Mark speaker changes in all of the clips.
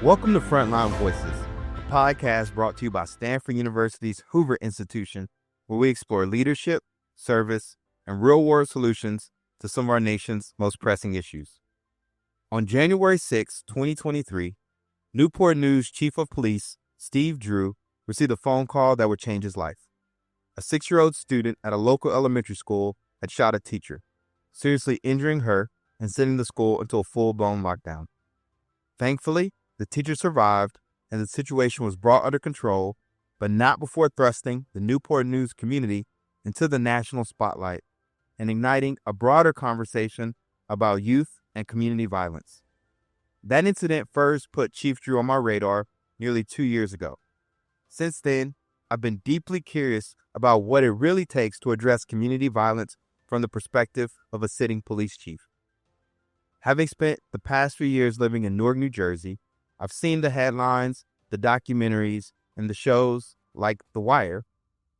Speaker 1: Welcome to Frontline Voices, a podcast brought to you by Stanford University's Hoover Institution, where we explore leadership, service, and real-world solutions to some of our nation's most pressing issues. On January 6, 2023, Newport News Chief of Police Steve Drew received a phone call that would change his life. A 6-year-old student at a local elementary school had shot a teacher, seriously injuring her and sending the school into a full-blown lockdown. Thankfully, the teacher survived and the situation was brought under control, but not before thrusting the Newport News community into the national spotlight and igniting a broader conversation about youth and community violence. That incident first put Chief Drew on my radar nearly 2 years ago. Since then, I've been deeply curious about what it really takes to address community violence from the perspective of a sitting police chief. Having spent the past few years living in Newark, New Jersey, I've seen the headlines, the documentaries, and the shows like The Wire,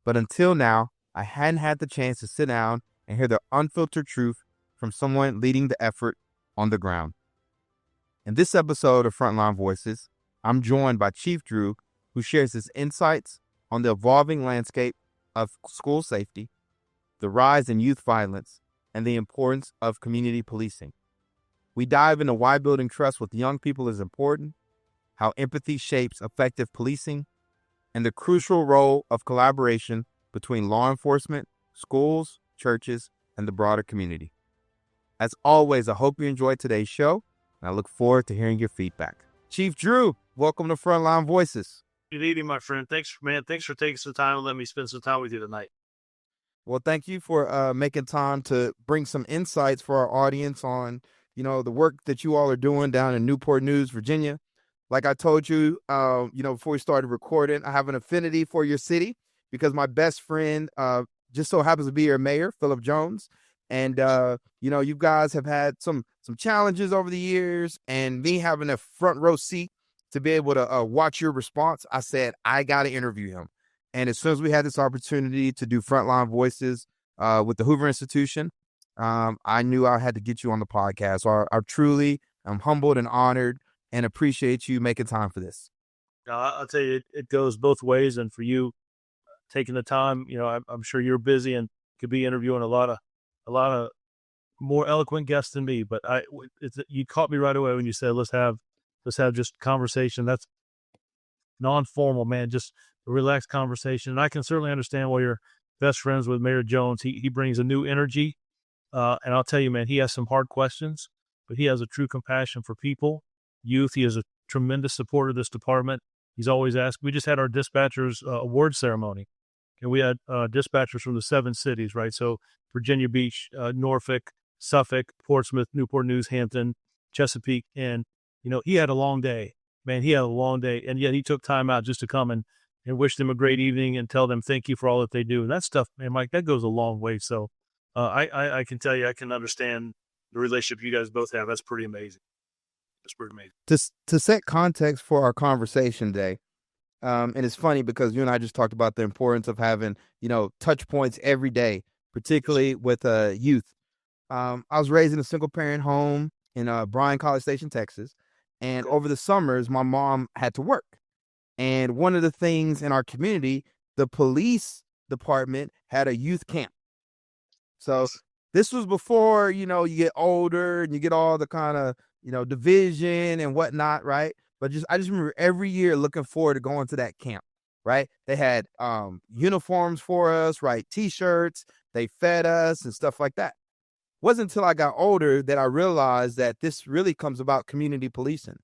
Speaker 1: but until now, I hadn't had the chance to sit down and hear the unfiltered truth from someone leading the effort on the ground. In this episode of Frontline Voices, I'm joined by Chief Drew, who shares his insights on the evolving landscape of school safety, the rise in youth violence, and the importance of community policing. We dive into why building trust with young people is important, how empathy shapes effective policing, and the crucial role of collaboration between law enforcement, schools, churches, and the broader community. As always, I hope you enjoyed today's show, and I look forward to hearing your feedback. Chief Drew, welcome to Frontline Voices.
Speaker 2: Good evening, my friend. Thanks for taking some time and letting me spend some time with you tonight.
Speaker 1: Well, thank you for making time to bring some insights for our audience on, the work that you all are doing down in Newport News, Virginia. Like I told you, before we started recording, I have an affinity for your city because my best friend just so happens to be your mayor, Philip Jones. And, you guys have had some challenges over the years, and me having a front row seat to be able to watch your response, I said, I got to interview him. And as soon as we had this opportunity to do Frontline Voices with the Hoover Institution, I knew I had to get you on the podcast. So I truly am humbled and honored and appreciate you making time for this.
Speaker 2: I'll tell you, it goes both ways. And for you taking the time, I'm sure you're busy and could be interviewing a lot of more eloquent guests than me. But you caught me right away when you said, let's have just conversation. That's non-formal, man, just a relaxed conversation. And I can certainly understand why you're best friends with Mayor Jones. He brings a new energy. And I'll tell you, man, he has some hard questions, but he has a true compassion for people. Youth. He is a tremendous supporter of this department. He's always asked. We just had our dispatchers award ceremony, and we had dispatchers from the 7 cities, right? So Virginia Beach, Norfolk, Suffolk, Portsmouth, Newport News, Hampton, Chesapeake, and he had a long day, man. He had a long day, and yet he took time out just to come and wish them a great evening and tell them thank you for all that they do. And that stuff, man, Mike, that goes a long way. So I can tell you, I can understand the relationship you guys both have. That's pretty amazing. It's pretty amazing.
Speaker 1: To set context for our conversation today, and it's funny because you and I just talked about the importance of having, touch points every day, particularly with youth. I was raised in a single parent home in Bryan, College Station, Texas. And over the summers, my mom had to work. And one of the things in our community, the police department had a youth camp. So this was before, you get older and you get all the kind of, division and whatnot, right? But I just remember every year looking forward to going to that camp, right? They had uniforms for us, right? T-shirts, they fed us and stuff like that. It wasn't until I got older that I realized that this really comes about community policing,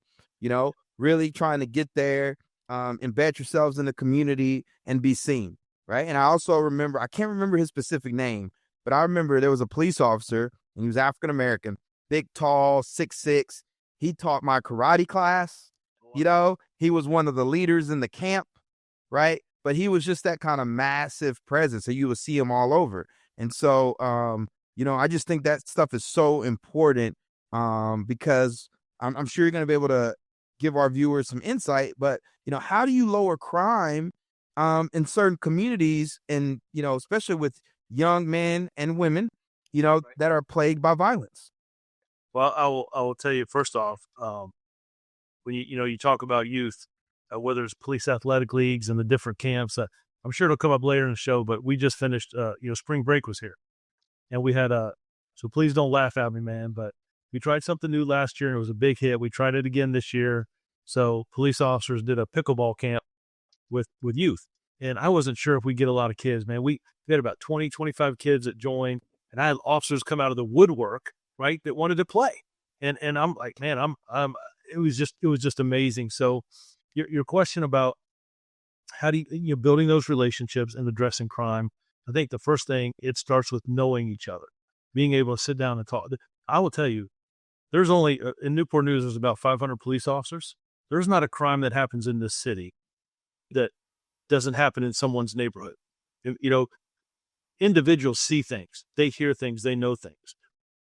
Speaker 1: really trying to get there, embed yourselves in the community and be seen, right? And I also remember, I can't remember his specific name, but I remember there was a police officer and he was African-American, big, tall, 6'6". He taught my karate class. He was one of the leaders in the camp, right? But he was just that kind of massive presence. So you would see him all over. And so, I just think that stuff is so important because I'm sure you're going to be able to give our viewers some insight. But, how do you lower crime in certain communities and, especially with young men and women, that are plagued by violence?
Speaker 2: Well, I will tell you first off, when you talk about youth, whether it's police athletic leagues and the different camps. I'm sure it'll come up later in the show, but we just finished. Spring break was here, and we had so please don't laugh at me, man, but we tried something new last year and it was a big hit. We tried it again this year. So police officers did a pickleball camp with youth. And I wasn't sure if we'd get a lot of kids, man. We had about 20, 25 kids that joined, and I had officers come out of the woodwork, right, that wanted to play. And I'm like, man, it was just amazing. So your question about how do you building those relationships and addressing crime, I think the first thing, it starts with knowing each other, being able to sit down and talk. I will tell you, there's only, in Newport News, there's about 500 police officers. There's not a crime that happens in this city that doesn't happen in someone's neighborhood. Individuals see things, they hear things, they know things.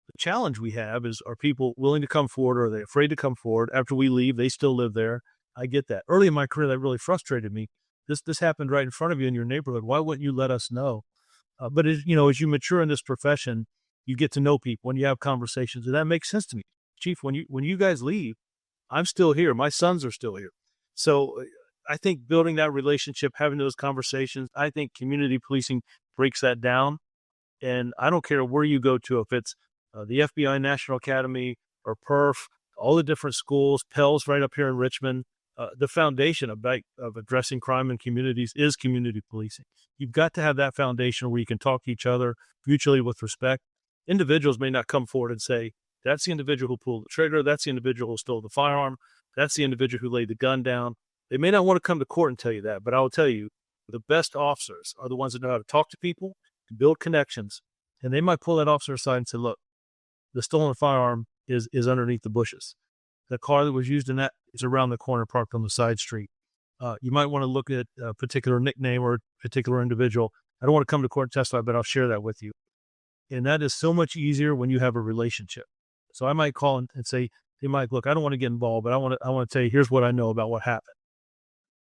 Speaker 2: The challenge we have is, are people willing to come forward, or are they afraid to come forward? After we leave, they still live there. I get that. Early in my career, that really frustrated me. This happened right in front of you in your neighborhood. Why wouldn't you let us know? But as you mature in this profession, you get to know people and you have conversations, and that makes sense to me. Chief, when you guys leave, I'm still here. My sons are still here. So I think building that relationship, having those conversations, I think community policing breaks that down. And I don't care where you go to, if it's the FBI National Academy or PERF, all the different schools, Pell's right up here in Richmond. The foundation of addressing crime in communities is community policing. You've got to have that foundation where you can talk to each other mutually with respect. Individuals may not come forward and say, that's the individual who pulled the trigger, that's the individual who stole the firearm, that's the individual who laid the gun down. They may not want to come to court and tell you that, but I will tell you, the best officers are the ones that know how to talk to people, to build connections, and they might pull that officer aside and say, look, the stolen firearm is underneath the bushes. The car that was used in that is around the corner, parked on the side street. You might want to look at a particular nickname or a particular individual. I don't want to come to court and testify, but I'll share that with you. And that is so much easier when you have a relationship. So I might call and say, hey, Mike, look, I don't want to get involved, but I want to tell you, here's what I know about what happened.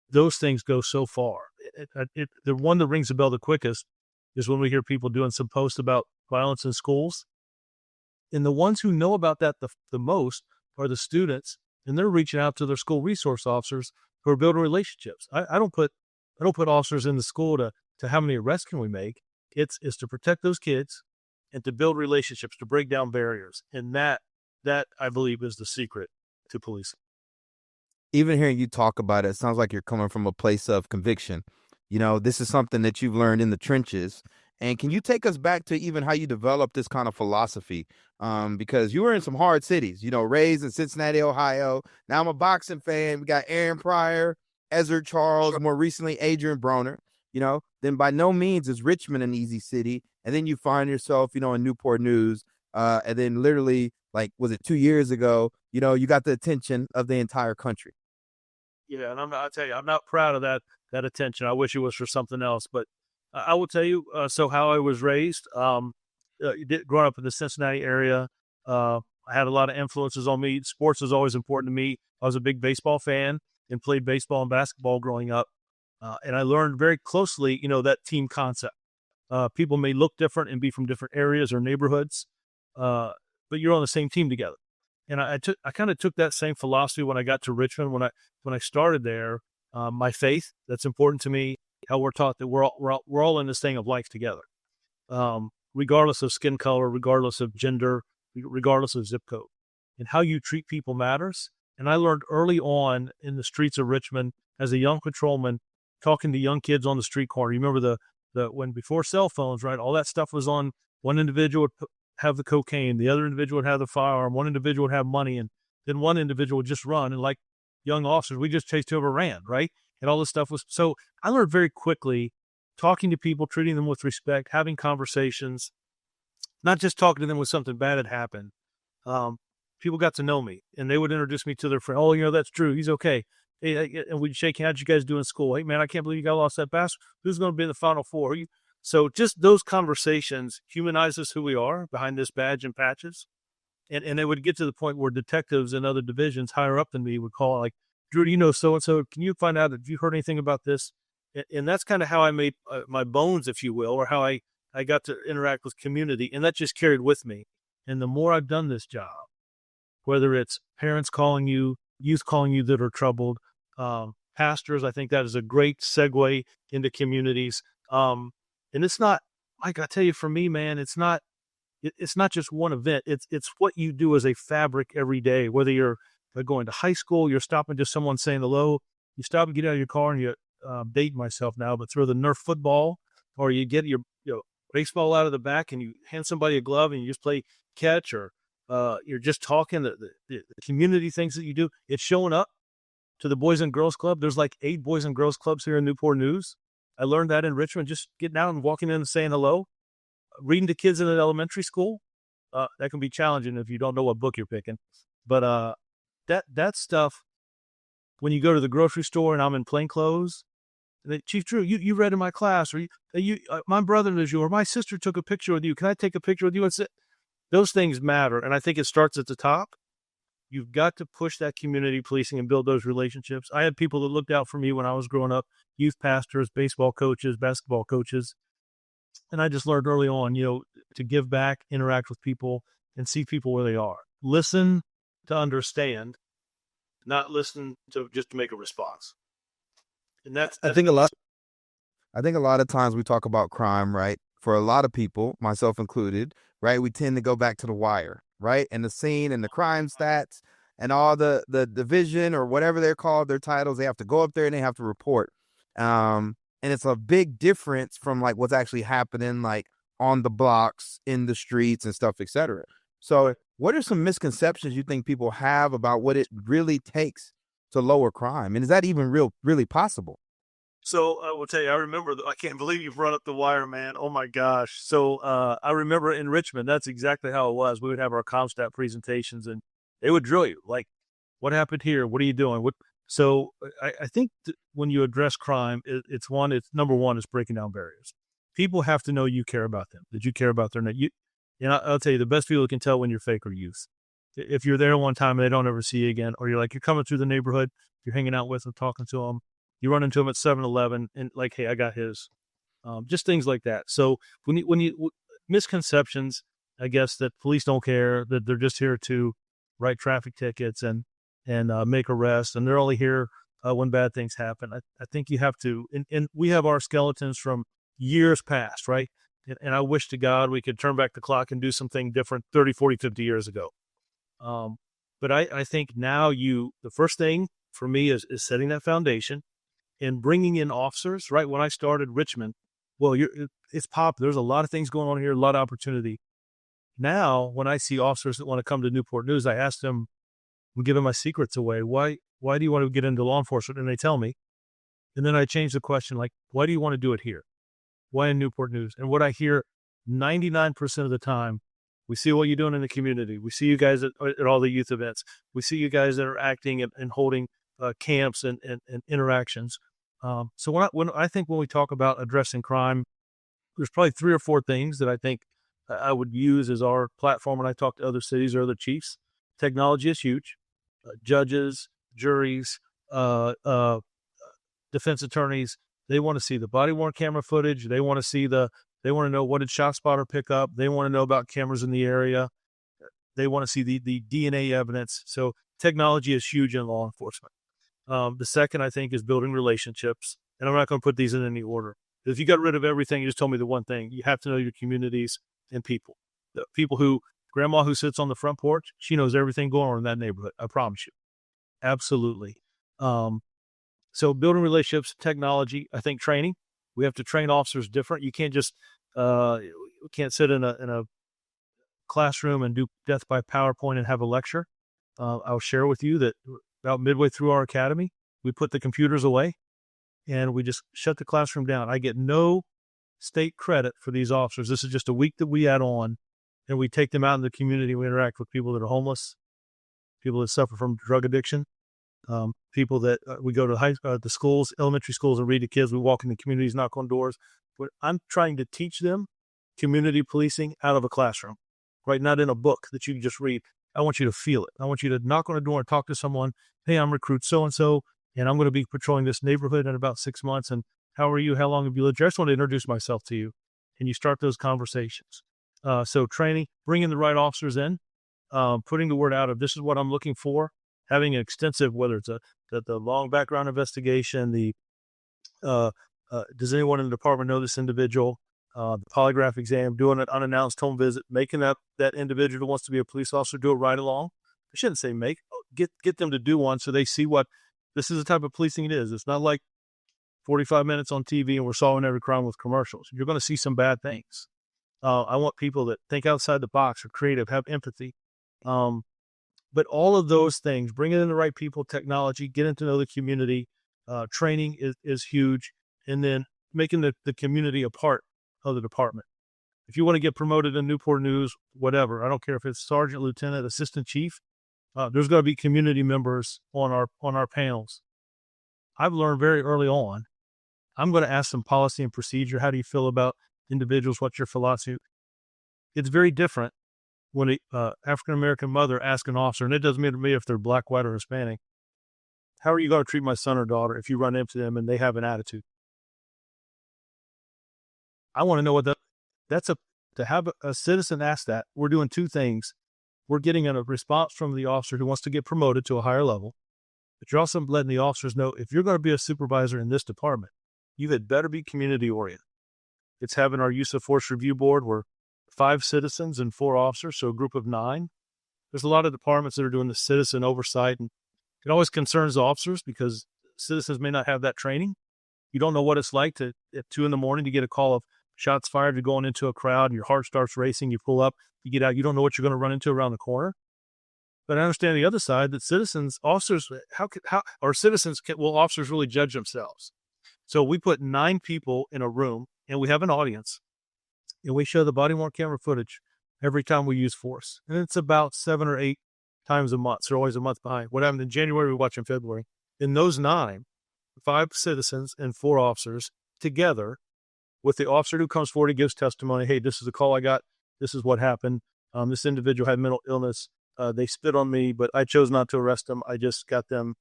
Speaker 2: Those things go so far. The one that rings a bell the quickest is when we hear people doing some posts about violence in schools. And the ones who know about that the most are the students, and they're reaching out to their school resource officers who are building relationships. I don't put officers in the school to how many arrests can we make. It's to protect those kids and to build relationships, to break down barriers. And that I believe is the secret to policing.
Speaker 1: Even hearing you talk about it sounds like you're coming from a place of conviction. This is something that you've learned in the trenches. And can you take us back to even how you developed this kind of philosophy? Because you were in some hard cities, raised in Cincinnati, Ohio. Now I'm a boxing fan. We got Aaron Pryor, Ezra Charles, more recently Adrian Broner. Then by no means is Richmond an easy city. And then you find yourself, in Newport News. And then literally, was it 2 years ago, you got the attention of the entire country.
Speaker 2: Yeah, and I'll tell you, I'm not proud of that attention. I wish it was for something else, but I will tell you, so how I was raised, growing up in the Cincinnati area, I had a lot of influences on me. Sports was always important to me. I was a big baseball fan and played baseball and basketball growing up. And I learned very closely, that team concept. People may look different and be from different areas or neighborhoods, but you're on the same team together. And I kind of took that same philosophy when I got to Richmond. When I started there, my faith, that's important to me. How we're taught that we're all in this thing of life together, regardless of skin color, regardless of gender, regardless of zip code, and how you treat people matters. And I learned early on in the streets of Richmond as a young patrolman, talking to young kids on the street corner. You remember when before cell phones, right? All that stuff was on. One individual would have the cocaine, the other individual would have the firearm, one individual would have money, and then one individual would just run. And like young officers, we just chased whoever ran, right? And all this stuff was, so I learned very quickly, talking to people, treating them with respect, having conversations, not just talking to them when something bad had happened. People got to know me, and they would introduce me to their friend. Oh, that's Drew. He's okay. Hey, and we'd shake hands. How'd you guys do in school? Hey, man, I can't believe you got lost that basketball. Who's going to be in the Final Four? So just those conversations humanize us, who we are behind this badge and patches. And it would get to the point where detectives in other divisions higher up than me would call, like, Drew, so-and-so, can you find out if you heard anything about this? And that's kind of how I made my bones, if you will, or how I got to interact with community. And that just carried with me. And the more I've done this job, whether it's parents calling you, youth calling you that are troubled, pastors. I think that is a great segue into communities. And it's not, like I tell you, for me, man, it's not just one event. It's what you do as a fabric every day, whether you're going to high school, you're stopping to someone saying hello, you stop and get out of your car and you, dating myself now, but throw the Nerf football, or you get your baseball out of the back and you hand somebody a glove and you just play catch, or you're just talking, the community things that you do. It's showing up to the Boys and Girls Club. There's like 8 Boys and Girls Clubs here in Newport News. I learned that in Richmond, just getting out and walking in and saying hello. Reading to kids in an elementary school, that can be challenging if you don't know what book you're picking. But that stuff, when you go to the grocery store and I'm in plain clothes, and Chief Drew, you read in my class, or my brother knows you, or my sister took a picture with you. Can I take a picture with you? Those things matter, and I think it starts at the top. You've got to push that community policing and build those relationships. I had people that looked out for me when I was growing up, youth pastors, baseball coaches, basketball coaches. And I just learned early on, to give back, interact with people, and see people where they are. Listen to understand, not listen to just to make a response. And that's
Speaker 1: I think a lot of times we talk about crime, right? For a lot of people, myself included, right? We tend to go back to the wire, right? And the scene and the crime stats and all the division or whatever they're called, their titles, they have to go up there and they have to report. And it's a big difference from like what's actually happening, like on the blocks, in the streets and stuff, et cetera. So what are some misconceptions you think people have about what it really takes to lower crime? And is that even really possible?
Speaker 2: So I will tell you, I can't believe you've run up the wire, man. Oh my gosh. So I remember in Richmond, that's exactly how it was. We would have our CompStat presentations and they would drill you. Like, what happened here? What are you doing? So I think when you address crime, it's number one is breaking down barriers. People have to know you care about them, that you care about their net. I'll tell you, the best people can tell when you're fake or youth. If you're there one time and they don't ever see you again, or you're coming through the neighborhood, you're hanging out with them, talking to them, you run into them at 7-Eleven and like, hey, I got his, just things like that. So misconceptions, I guess, that police don't care, that they're just here to write traffic tickets and make arrests, and they're only here when bad things happen. I think you have to, and we have our skeletons from years past, right? And I wish to God we could turn back the clock and do something different 30, 40, 50 years ago. But I think now the first thing for me is setting that foundation and bringing in officers, right? When I started Richmond, it's pop. There's a lot of things going on here, a lot of opportunity. Now, when I see officers that want to come to Newport News, I ask them, I'm giving my secrets away. Why do you want to get into law enforcement? And they tell me. And then I change the question, like, why do you want to do it here? Why in Newport News? And what I hear 99% of the time, we see what you're doing in the community. We see you guys at all the youth events. We see you guys interacting and holding camps and interactions. So when we talk about addressing crime, there's probably 3 or 4 things that I think I would use as our platform when I talk to other cities or other chiefs. Technology is huge. Judges, juries, defense attorneys, they want to see the body-worn camera footage. They want to know what did ShotSpotter pick up. They want to know about cameras in the area. They want to see the DNA evidence. So technology is huge in law enforcement. The second, I think, is building relationships. And I'm not going to put these in any order. If you got rid of everything, you just told me the one thing. You have to know your communities and people. The people grandma who sits on the front porch, she knows everything going on in that neighborhood. I promise you. Absolutely. So building relationships, technology, I think training. We have to train officers different. You can't just, can't sit in a classroom and do death by PowerPoint and have a lecture. I'll share with you that about midway through our academy, we put the computers away and we just shut the classroom down. I get no state credit for these officers. This is just a week that we add on, and we take them out in the community. We interact with people that are homeless, people that suffer from drug addiction, people that we go to the schools, elementary schools, and read to kids. We walk in the communities, knock on doors. But I'm trying to teach them community policing out of a classroom, right? Not in a book that you can just read. I want you to feel it. I want you to knock on a door and talk to someone. Hey, I'm recruit so-and-so, and I'm going to be patrolling this neighborhood in about 6 months. And how are you? How long have you lived here? I just want to introduce myself to you. And you start those conversations. So training, bringing the right officers in, putting the word out of this is what I'm looking for, having an extensive, whether it's the long background investigation, does anyone in the department know this individual? The polygraph exam, doing an unannounced home visit, making that individual who wants to be a police officer do it right along. I shouldn't say get them to do one so they see what this is the type of policing it is. It's not like 45 minutes on TV and we're solving every crime with commercials. You're going to see some bad things. I want people that think outside the box, are creative, have empathy. But all of those things, bringing in the right people, technology, getting to know the community, training is huge. And then making the community a part of the department. If you want to get promoted in Newport News, whatever, I don't care if it's sergeant, lieutenant, assistant chief, there's going to be community members on our panels. I've learned very early on, I'm going to ask them policy and procedure. How do you feel about individuals? What's your philosophy? It's very different when an African-American mother asks an officer, and it doesn't matter to me if they're black, white, or Hispanic, how are you going to treat my son or daughter if you run into them and they have an attitude? I want to know what to have a citizen ask that. We're doing two things. We're getting a response from the officer who wants to get promoted to a higher level, but you're also letting the officers know if you're going to be a supervisor in this department, you had better be community oriented. It's having our use of force review board. We're 5 citizens and 4 officers, so a group of 9. There's a lot of departments that are doing the citizen oversight, and it always concerns the officers because citizens may not have that training. You don't know what it's like at 2 a.m. to get a call of shots fired. You're going into a crowd and your heart starts racing. You pull up, you get out. You don't know what you're going to run into around the corner. But I understand the other side that officers really judge themselves? So we put 9 people in a room and we have an audience and we show the body-worn camera footage every time we use force. And it's about 7 or 8 times a month. So always a month behind. What happened in January, we watch in February. In those 9, 5 citizens and 4 officers together with the officer who comes forward and gives testimony. Hey, this is a call I got. This is what happened. This individual had mental illness. They spit on me, but I chose not to arrest them. I just got them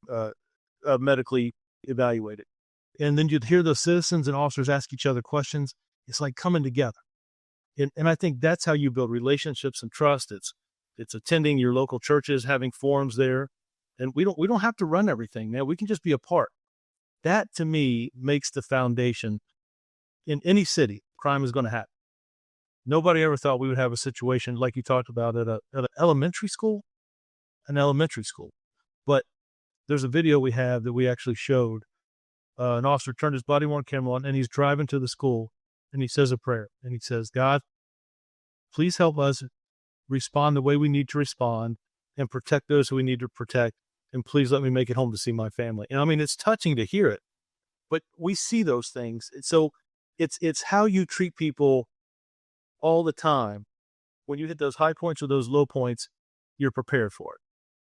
Speaker 2: medically evaluated. And then you'd hear the citizens and officers ask each other questions. It's like coming together. And I think that's how you build relationships and trust. It's attending your local churches, having forums there. And we don't have to run everything, man. We can just be a part. That to me makes the foundation. In any city, crime is going to happen. Nobody ever thought we would have a situation like you talked about at an elementary school. But there's a video we have that we actually showed. An officer turned his body-worn camera on and he's driving to the school and he says a prayer and he says, God, please help us respond the way we need to respond and protect those who we need to protect. And please let me make it home to see my family. And I mean, it's touching to hear it, but we see those things. So it's how you treat people all the time. When you hit those high points or those low points, you're prepared for it.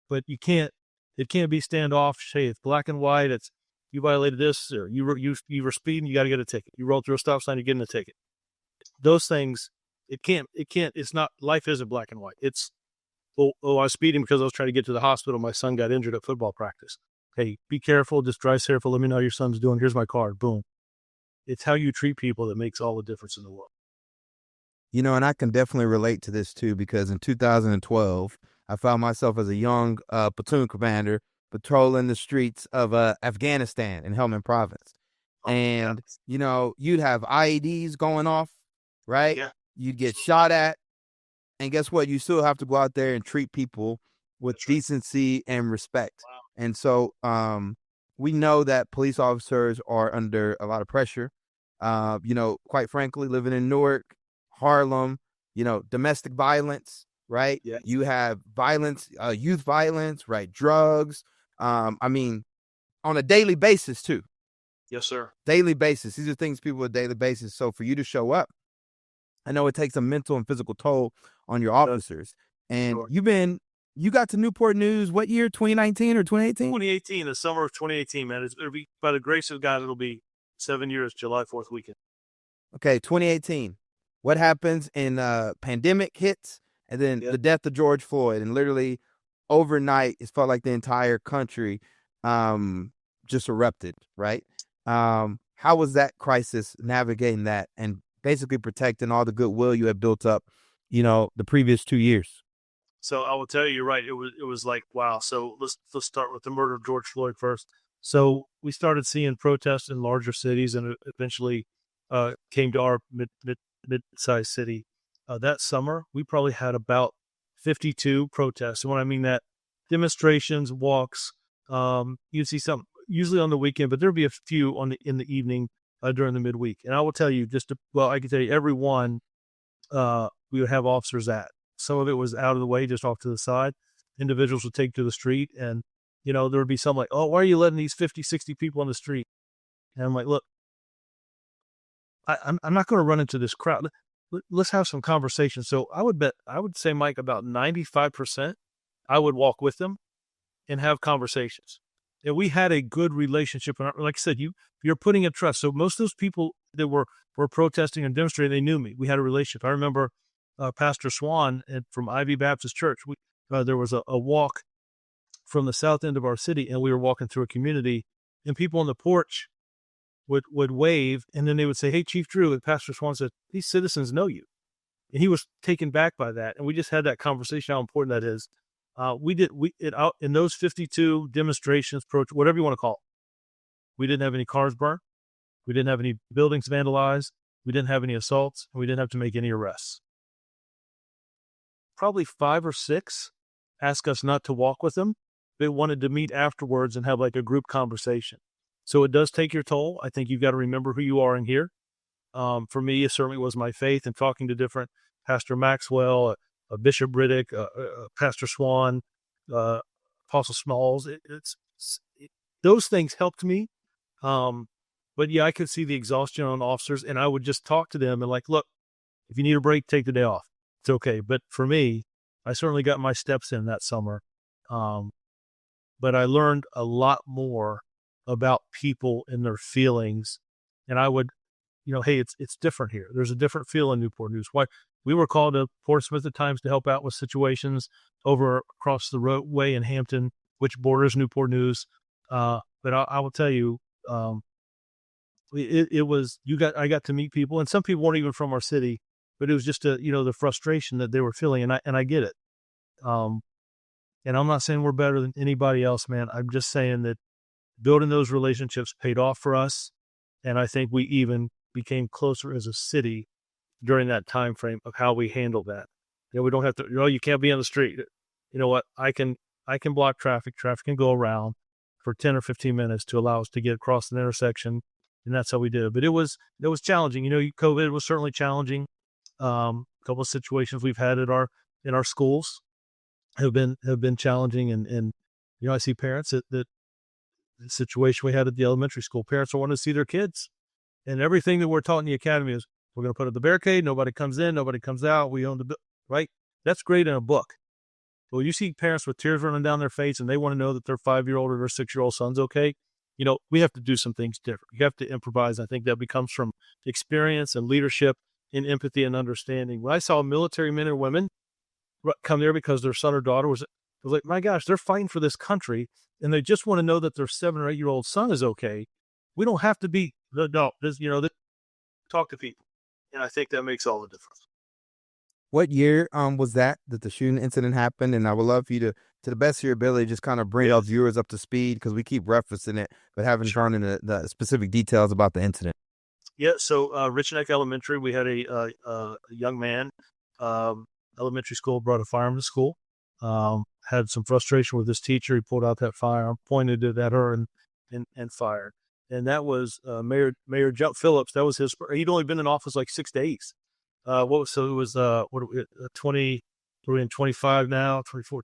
Speaker 2: But it can't be standoffish. Hey, it's black and white. It's you violated this, or you were speeding, you got to get a ticket. You rolled through a stop sign, you're getting a ticket. Those things, it's not, life isn't black and white. It's, I was speeding because I was trying to get to the hospital. My son got injured at football practice. Hey, be careful, just drive careful. Let me know how your son's doing. Here's my card. Boom. It's how you treat people that makes all the difference in the world.
Speaker 1: You know, and I can definitely relate to this too, because in 2012, I found myself as a young platoon commander patrolling the streets of Afghanistan in Helmand Province. And, you know, you'd have IEDs going off, right?
Speaker 2: Yeah.
Speaker 1: You'd get shot at. And guess what? You still have to go out there and treat people with decency and respect.
Speaker 2: Wow.
Speaker 1: And so we know that police officers are under a lot of pressure. You know, quite frankly, living in Newark, Harlem, you know, domestic violence, right?
Speaker 2: Yeah.
Speaker 1: You have violence, youth violence, right? Drugs. I mean, on a daily basis too.
Speaker 2: Yes, sir.
Speaker 1: Daily basis. These are things people on a daily basis. So for you to show up, I know it takes a mental and physical toll on your officers. And
Speaker 2: Sure.
Speaker 1: You got to Newport News, what year? 2019 or 2018?
Speaker 2: 2018, the summer of 2018, man. It'll be, by the grace of God, it'll be 7 years, July 4th weekend.
Speaker 1: Okay, 2018. What happens in pandemic hits, and then the death of George Floyd, and literally overnight, it felt like the entire country just erupted, right? How was that crisis, navigating that and basically protecting all the goodwill you had built up, you know, the previous 2 years?
Speaker 2: So I will tell you, you're right. It was like, wow. So let's start with the murder of George Floyd first. So we started seeing protests in larger cities, and eventually came to our mid-sized city. That summer, we probably had about 52 protests. And when I mean that, demonstrations, walks. You see some usually on the weekend, but there'll be a few in the evening during the midweek. And I will tell you, I can tell you every one we would have officers at. Some of it was out of the way, just off to the side. Individuals would take to the street, and there would be some like, oh, why are you letting these 50, 60 people on the street? And I'm like, look, I'm not going to run into this crowd. Let's have some conversation. So I would say, Mike, about 95%, I would walk with them and have conversations. And we had a good relationship. And like I said, you're putting a trust. So most of those people that were protesting and demonstrating, they knew me. We had a relationship. I remember Pastor Swan from Ivy Baptist Church. There was a walk from the south end of our city, and we were walking through a community, and people on the porch would wave, and then they would say, "Hey, Chief Drew," and Pastor Swan said, "These citizens know you." And he was taken back by that. And we just had that conversation, how important that is. In those 52 demonstrations, whatever you want to call it, we didn't have any cars burned. We didn't have any buildings vandalized. We didn't have any assaults, and we didn't have to make any arrests. Probably 5 or 6 asked us not to walk with them. They wanted to meet afterwards and have like a group conversation. So it does take your toll. I think you've got to remember who you are in here. For me, it certainly was my faith and talking to different Pastor Maxwell, Bishop Riddick, Pastor Swan, Apostle Smalls. Those things helped me. But yeah, I could see the exhaustion on officers, and I would just talk to them and like, look, if you need a break, take the day off. It's okay. But for me, I certainly got my steps in that summer. But I learned a lot more about people and their feelings. And I would, hey, it's different here. There's a different feel in Newport News. Why we were called to Portsmouth at times to help out with situations over across the roadway in Hampton, which borders Newport News. But I will tell you, I got to meet people, and some people weren't even from our city, but it was just the frustration that they were feeling, and I get it. And I'm not saying we're better than anybody else, man. I'm just saying that building those relationships paid off for us, and I think we even became closer as a city during that time frame of how we handled that. We don't have to. You can't be on the street. You know what? I can block traffic. Traffic can go around for 10 or 15 minutes to allow us to get across an intersection, and that's how we did it. But it was challenging. COVID was certainly challenging. A couple of situations we've had in our schools have been challenging, and I see parents that the situation we had at the elementary school, parents don't want to see their kids, and everything that we're taught in the academy is we're going to put up the barricade, nobody comes in, nobody comes out, we own the right. That's great in a book, but when you see parents with tears running down their face and they want to know that their 5-year-old or their 6-year-old son's okay, we have to do some things different. You have to improvise. I think that becomes from experience and leadership and empathy and understanding. When I saw military men and women come there because their son or daughter was like, my gosh, they're fighting for this country, and they just want to know that their 7 or 8-year-old son is okay. We don't have to be talk to people, and I think that makes all the difference.
Speaker 1: What year was that the shooting incident happened? And I would love for you to the best of your ability, just kind of bring our viewers up to speed, because we keep referencing it, but haven't gone into the specific details about the incident.
Speaker 2: Yeah, so Richneck Elementary, we had a young man, elementary school, brought a firearm to school, had some frustration with his teacher. He pulled out that firearm, pointed it at her, and fired. And that was Mayor Jump Phillips. That was he'd only been in office like 6 days. It was 20, we're in 25 now, 24,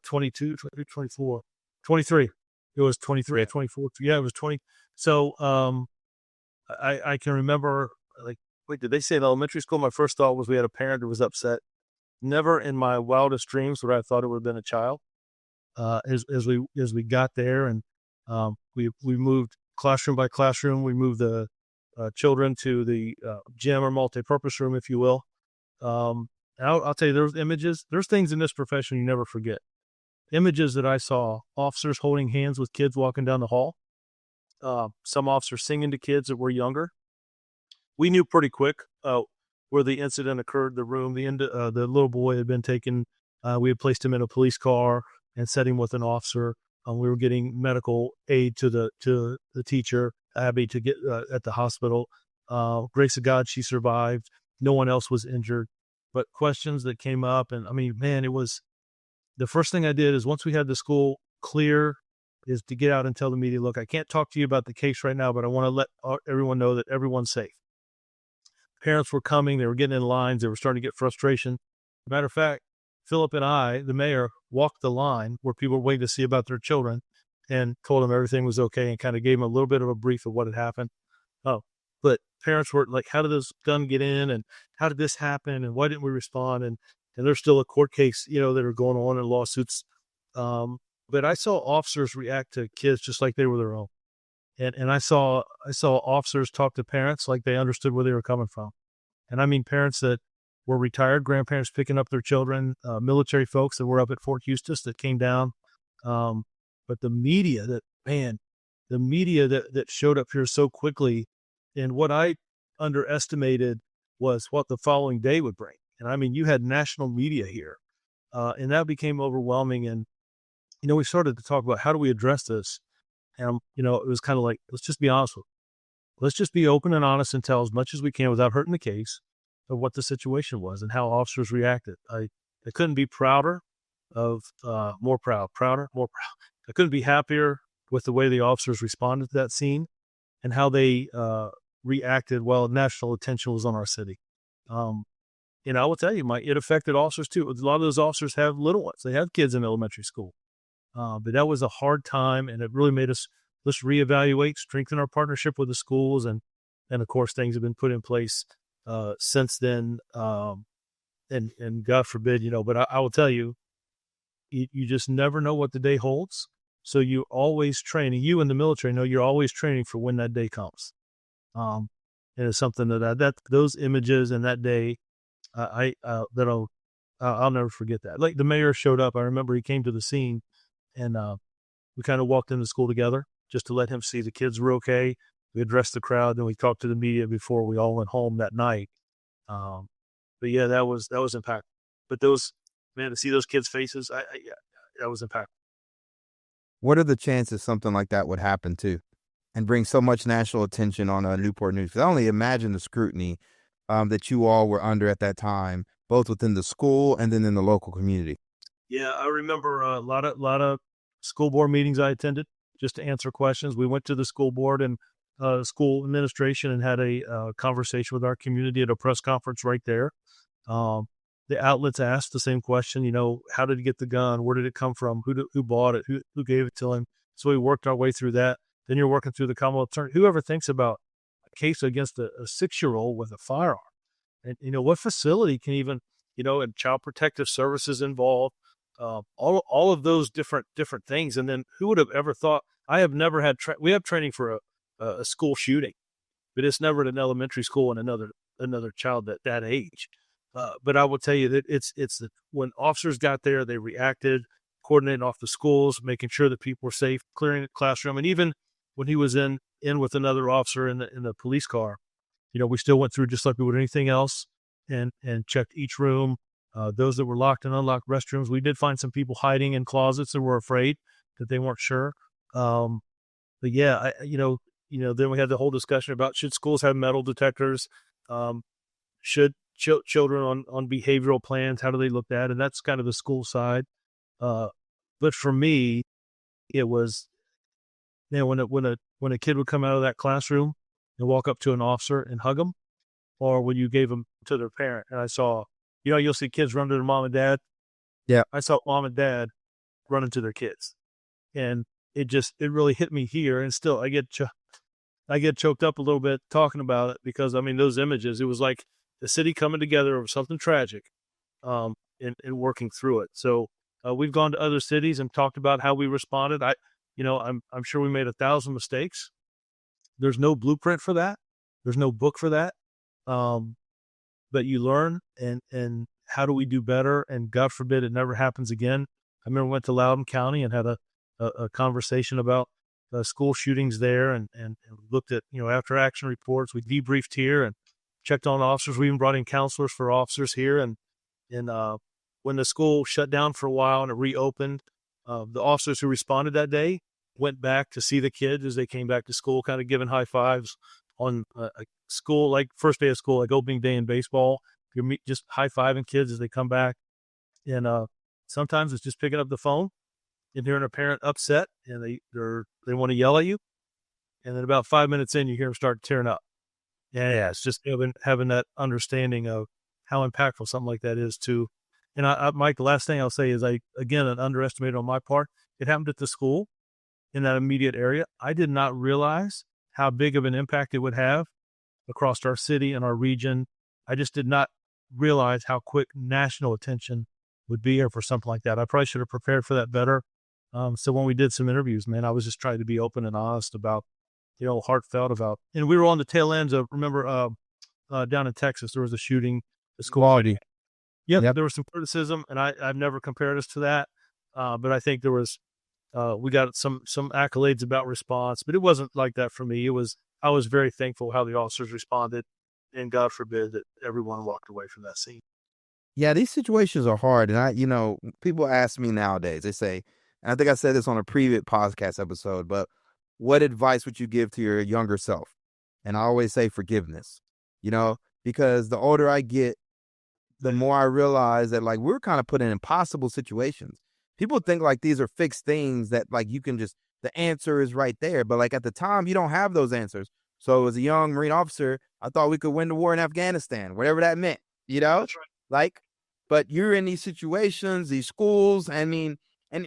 Speaker 2: 22, 23, 24, 23. It was 23, 24. Yeah, it was 20. So I can remember, like, wait, did they say in elementary school? My first thought was we had a parent who was upset. Never in my wildest dreams would I have thought it would have been a child. As we got there, and we moved classroom by classroom, we moved the children to the gym or multi-purpose room, if you will. I'll tell you, there's things in this profession you never forget. Images that I saw, officers holding hands with kids walking down the hall. Some officers singing to kids that were younger. We knew pretty quick where the incident occurred. The room, the little boy had been taken We had placed him in a police car and set him with an officer. We were getting medical aid to the teacher, Abby, to get at the hospital. Grace of God, she survived. No one else was injured. But questions that came up, and I mean, man, it was the first thing I did is once we had the school clear, is to get out and tell the media, look, I can't talk to you about the case right now, but I want to let everyone know that everyone's safe. Parents were coming. They were getting in lines. They were starting to get frustration. Matter of fact, Philip and I, the mayor, walked the line where people were waiting to see about their children and told them everything was okay and kind of gave them a little bit of a brief of what had happened. Oh, but parents were like, how did this gun get in? And how did this happen? And why didn't we respond? And there's still a court case, that are going on in lawsuits. But I saw officers react to kids just like they were their own. And I saw officers talk to parents like they understood where they were coming from. And I mean, parents that were retired grandparents picking up their children, military folks that were up at Fort Eustis that came down. But the media that showed up here so quickly, and what I underestimated was what the following day would bring. And I mean, you had national media here, and that became overwhelming. And, we started to talk about how do we address this? And, it was kind of like, let's just be honest with you. Let's just be open and honest and tell as much as we can without hurting the case of what the situation was and how officers reacted. I couldn't be prouder of, more proud. I couldn't be happier with the way the officers responded to that scene and how they reacted while national attention was on our city. I will tell you, it affected officers too. A lot of those officers have little ones. They have kids in elementary school. But that was a hard time, and it really made us, let's reevaluate, strengthen our partnership with the schools. And of course, things have been put in place since then. And God forbid, but I will tell you, you just never know what the day holds. So you always training, you in the military know you're always training for when that day comes. And it's something that those images and that day, I'll never forget that. Like the mayor showed up. I remember he came to the scene, and we kind of walked into school together just to let him see the kids were okay. We addressed the crowd, and we talked to the media before we all went home that night. But yeah, that was impactful. But to see those kids' faces, that was impactful.
Speaker 1: What are the chances something like that would happen too, and bring so much national attention on Newport News? 'Cause I only imagine the scrutiny that you all were under at that time, both within the school and then in the local community.
Speaker 2: Yeah, I remember a lot of school board meetings I attended just to answer questions. We went to the school board and school administration and had a conversation with our community at a press conference right there. The outlets asked the same question, how did he get the gun? Where did it come from? Who bought it? Who gave it to him? So we worked our way through that. Then you're working through the Commonwealth attorney. Whoever thinks about a case against a 6-year-old with a firearm, and what facility can even, and child protective services involved, all of those different things. And then who would have ever thought? I have never had we have training for a school shooting, but it's never at an elementary school and another child that age. But I will tell you that when officers got there, they reacted, coordinating off the schools, making sure that people were safe, clearing the classroom. And even when he was in with another officer in the police car, we still went through just like we would anything else and checked each room, those that were locked and unlocked restrooms. We did find some people hiding in closets that were afraid that they weren't sure. But yeah, then we had the whole discussion about should schools have metal detectors? Should children on behavioral plans, how do they look at? And that's kind of the school side. But for me, it was, when a kid would come out of that classroom and walk up to an officer and hug them, or when you gave them to their parent, and I saw, you'll see kids run to their mom and dad.
Speaker 1: Yeah.
Speaker 2: I saw mom and dad running to their kids, and it really hit me here. And still I get choked up a little bit talking about it, because those images, it was like the city coming together over something tragic, and working through it. So we've gone to other cities and talked about how we responded. I'm sure we made 1,000 mistakes. There's no blueprint for that. There's no book for that. But you learn, and how do we do better? And God forbid it never happens again. I remember we went to Loudoun County and had a conversation about school shootings there, and looked at, after action reports. We debriefed here and checked on officers. We even brought in counselors for officers here, and when the school shut down for a while and it reopened, the officers who responded that day went back to see the kids as they came back to school, kind of giving high fives on a school, like first day of school, like opening day in baseball. You're just high fiving kids as they come back. And sometimes it's just picking up the phone and hearing a parent upset and they want to yell at you. And then about 5 minutes in, you hear them start tearing up. Yeah, it's just having that understanding of how impactful something like that is too. And Mike, the last thing I'll say is again, an underestimated on my part. It happened at the school in that immediate area. I did not realize how big of an impact it would have across our city and our region. I just did not realize how quick national attention would be here for something like that. I probably should have prepared for that better. So when we did some interviews, man, I was just trying to be open and honest about, heartfelt about, and we were on the tail ends of, remember, down in Texas, there was a shooting. The school.
Speaker 1: Quality.
Speaker 2: Yep. There was some criticism, and I've never compared us to that. But I think there was, we got some accolades about response, but it wasn't like that for me. I was very thankful how the officers responded, and God forbid that everyone walked away from that scene.
Speaker 1: Yeah, these situations are hard. And people ask me nowadays, they say, and I think I said this on a previous podcast episode, but what advice would you give to your younger self? And I always say forgiveness, because the older I get, the more I realize that we're kind of put in impossible situations. People think these are fixed things that you can just, the answer is right there. But at the time, you don't have those answers. So as a young Marine officer, I thought we could win the war in Afghanistan, whatever that meant,
Speaker 2: That's right.
Speaker 1: But you're in these situations, these schools. And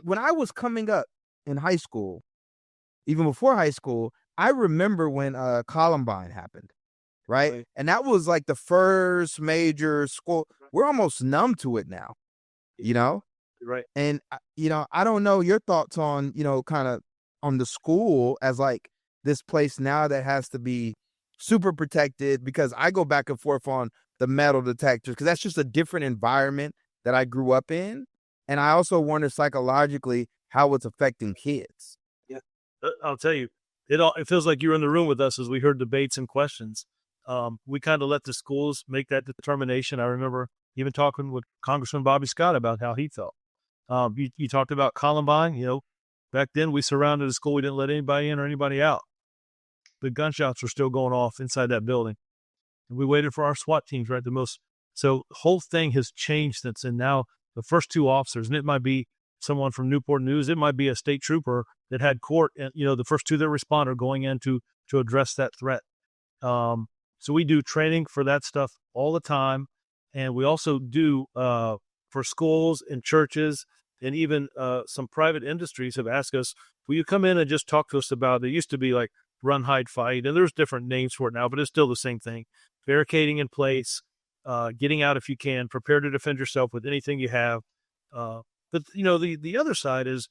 Speaker 1: when I was coming up in high school, even before high school, I remember when Columbine happened, right? And that was the first major school. We're almost numb to it now,
Speaker 2: Right.
Speaker 1: And, I don't know your thoughts on, kind of on the school as this place now that has to be super protected, because I go back and forth on the metal detectors because that's just a different environment that I grew up in. And I also wonder psychologically how it's affecting kids.
Speaker 2: Yeah. I'll tell you, it feels like you were in the room with us as we heard debates and questions. We kind of let the schools make that determination. I remember even talking with Congressman Bobby Scott about how he felt. You talked about Columbine. Back then we surrounded the school. We didn't let anybody in or anybody out. The gunshots were still going off inside that building. And we waited for our SWAT teams, right? So the whole thing has changed since. And now the first two officers, and it might be someone from Newport News, it might be a state trooper that had court, and the first two that respond are going in to address that threat. So we do training for that stuff all the time. And we also do for schools and churches, and even some private industries have asked us, will you come in and just talk to us about, it used to be run, hide, fight, and there's different names for it now, but it's still the same thing. Barricading in place, getting out if you can, prepare to defend yourself with anything you have. But the other side is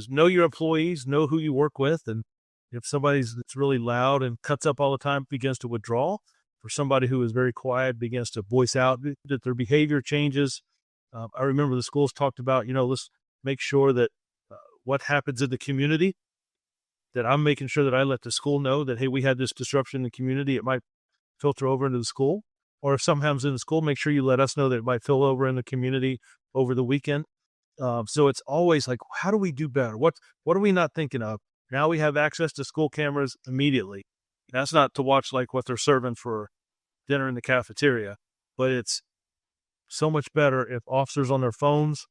Speaker 2: know your employees, know who you work with, and if somebody's that's really loud and cuts up all the time begins to withdraw, for somebody who is very quiet begins to voice out that their behavior changes. I remember the schools talked about, let's make sure that what happens in the community, that I'm making sure that I let the school know that, hey, we had this disruption in the community. It might filter over into the school. Or if something happens in the school, make sure you let us know that it might fill over in the community over the weekend. So it's always how do we do better? What are we not thinking of? Now we have access to school cameras immediately. That's not to watch what they're serving for dinner in the cafeteria, but it's so much better if officers on their phones,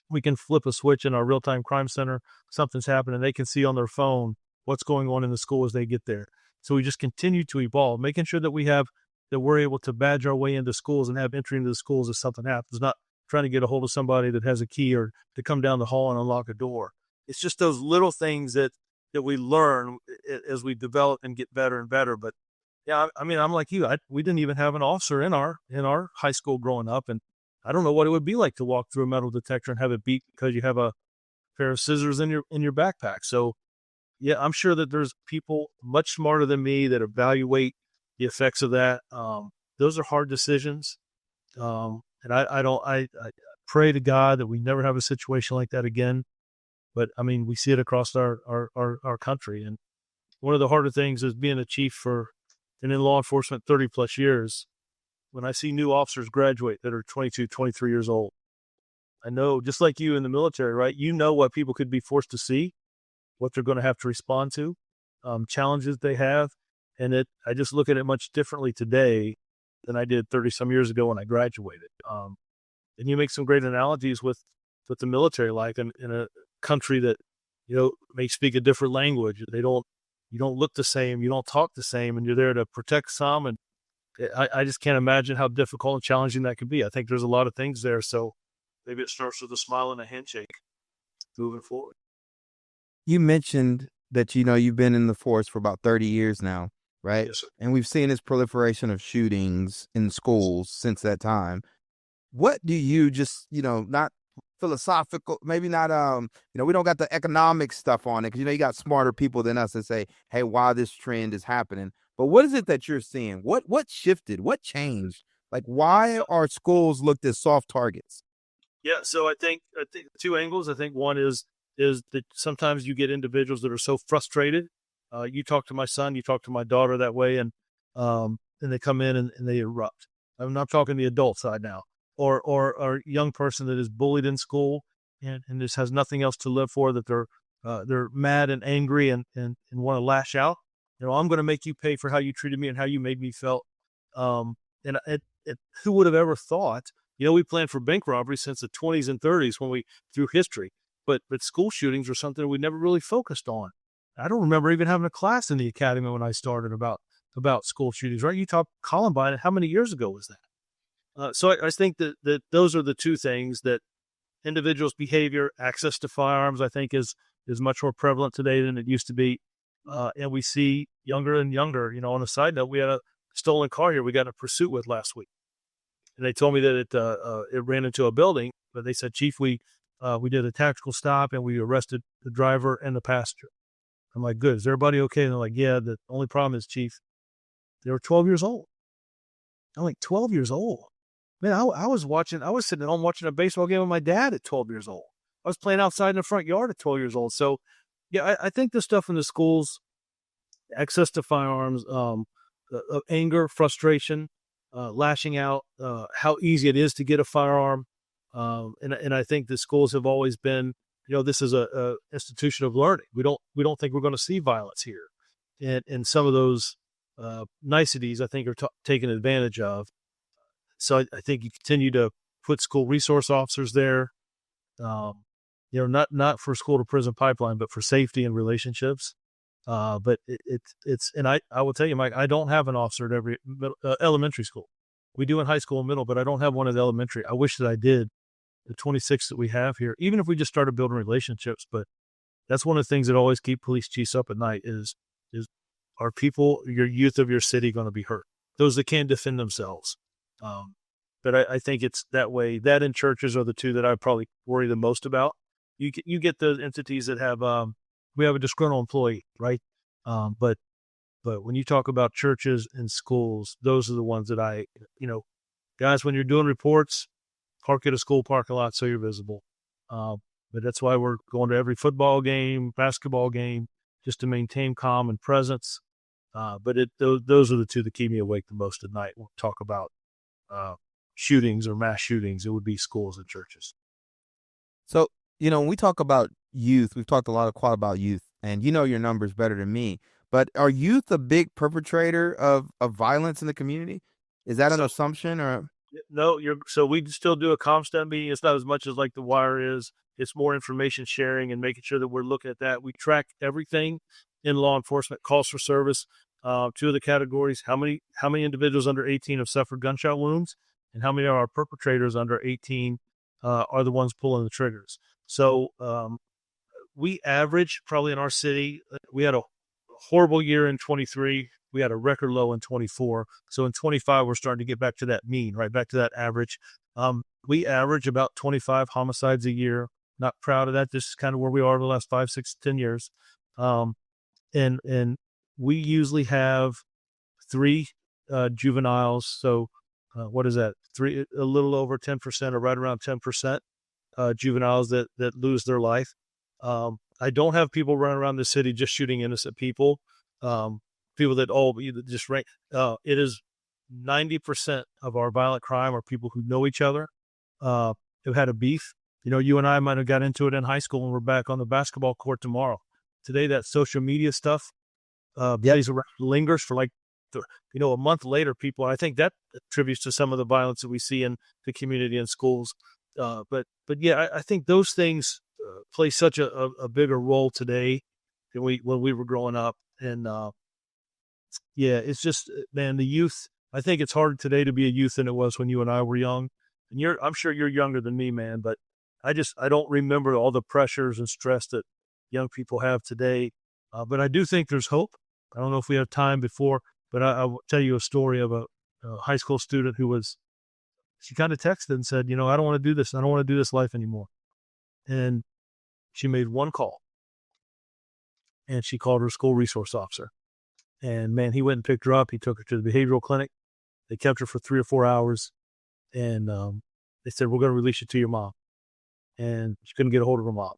Speaker 2: we can flip a switch in our real-time crime center, something's happening, they can see on their phone what's going on in the school as they get there. So we just continue to evolve, making sure that we're able to badge our way into schools and have entry into the schools if something happens, not trying to get a hold of somebody that has a key or to come down the hall and unlock a door. It's just those little things that we learn as we develop and get better and better. But yeah, I'm like you. We didn't even have an officer in our high school growing up, and I don't know what it would be like to walk through a metal detector and have it beep because you have a pair of scissors in your backpack. So yeah, I'm sure that there's people much smarter than me that evaluate the effects of that. Those are hard decisions. And I pray to God that we never have a situation like that again. But we see it across our country. And one of the harder things is being a chief and in law enforcement 30 plus years. When I see new officers graduate that are 22, 23 years old, I know, just like you in the military, right? You know what people could be forced to see, what they're going to have to respond to, challenges they have. And I just look at it much differently today than I did 30 some years ago when I graduated. And you make some great analogies with the military life in a country that, may speak a different language. You don't look the same, you don't talk the same, and you're there to protect some. And I just can't imagine how difficult and challenging that could be. I think there's a lot of things there. So maybe it starts with a smile and a handshake moving forward.
Speaker 1: You mentioned that, you've been in the force for about 30 years now, right?
Speaker 2: Yes, sir.
Speaker 1: And we've seen this proliferation of shootings in schools since that time. What do you just, not philosophical, maybe not, we don't got the economic stuff on it because, you got smarter people than us that say, hey, why this trend is happening. But what is it that you're seeing? What shifted? What changed? Like, why are schools looked as soft targets?
Speaker 2: Yeah. So I think two angles. I think one is that sometimes you get individuals that are so frustrated. You talk to my son, you talk to my daughter that way, and they come in and they erupt. I'm not talking the adult side now. Or a young person that is bullied in school and just has nothing else to live for, that they're mad and angry and want to lash out. I'm going to make you pay for how you treated me and how you made me feel. And who would have ever thought? We planned for bank robbery since the 20s and 30s through history, but school shootings were something we never really focused on. I don't remember even having a class in the academy when I started about school shootings. Right? You talked Columbine. How many years ago was that? So I think that those are the two things, that individuals' behavior, access to firearms, I think is much more prevalent today than it used to be. And we see younger and younger. On a side note, we had a stolen car here we got in a pursuit with last week. And they told me that it ran into a building, but they said, Chief, we did a tactical stop and we arrested the driver and the passenger. I'm like, good. Is everybody okay? And they're like, yeah, the only problem is, Chief, they were 12 years old. I'm like, 12 years old? Man, I was sitting at home watching a baseball game with my dad at 12 years old. I was playing outside in the front yard at 12 years old. So, yeah, I think the stuff in the schools, access to firearms, anger, frustration, lashing out, how easy it is to get a firearm. And I think the schools have always been, this is a institution of learning. We don't think we're going to see violence here. And some of those niceties, I think, are taken advantage of. So I think you continue to put school resource officers there, not for school to prison pipeline, but for safety and relationships. But it's and I will tell you, Mike, I don't have an officer at every elementary school. We do in high school and middle, but I don't have one at elementary. I wish that I did. The 26 that we have here, even if we just started building relationships. But that's one of the things that always keep police chiefs up at night is are people, your youth of your city, going to be hurt? Those that can't defend themselves. But I think it's that way. That and churches are the two that I probably worry the most about. You get the entities that have we have a disgruntled employee, right? But when you talk about churches and schools, those are the ones that guys, when you're doing reports, park at a school parking lot so you're visible. But that's why we're going to every football game, basketball game, just to maintain calm and presence. But those are the two that keep me awake the most at night. When we talk about shootings or mass shootings, it would be schools and churches.
Speaker 1: So, when we talk about youth, we've talked a lot about youth, and your numbers better than me, but are youth a big perpetrator of violence in the community? Is that an assumption or?
Speaker 2: No, so we still do a ComStat meeting. It's not as much as like the wire is. It's more information sharing and making sure that we're looking at that. We track everything in law enforcement, calls for service. Two of the categories: how many individuals under 18 have suffered gunshot wounds, and how many of our perpetrators under 18 are the ones pulling the triggers. So we average probably in our city. We had a horrible year in 23. We had a record low in 24. So in 25, we're starting to get back to that mean, right back to that average. We average about 25 homicides a year. Not proud of that. This is kind of where we are the last 5, 6, 10 years. And we usually have 3 juveniles. So what is that? A little over 10% or right around 10% juveniles that lose their life. I don't have people running around the city just shooting innocent people. People that just rank. It is 90% of our violent crime are people who know each other, who had a beef, You and I might have got into it in high school and we're back on the basketball court tomorrow. Today, that social media stuff plays around, lingers for like, a month later, people, I think that attributes to some of the violence that we see in the community and schools. But yeah, I think those things play such a bigger role today than when we were growing up. And yeah, it's just, man, the youth, I think it's harder today to be a youth than it was when you and I were young. And I'm sure you're younger than me, man, but I don't remember all the pressures and stress that young people have today. But I do think there's hope. I don't know if we have time before, but I will tell you a story of a high school student she kind of texted and said, I don't want to do this. I don't want to do this life anymore. And she made one call and she called her school resource officer. And man, he went and picked her up. He took her to the behavioral clinic. They kept her for 3 or 4 hours. And they said, we're going to release you to your mom. And she couldn't get a hold of her mom.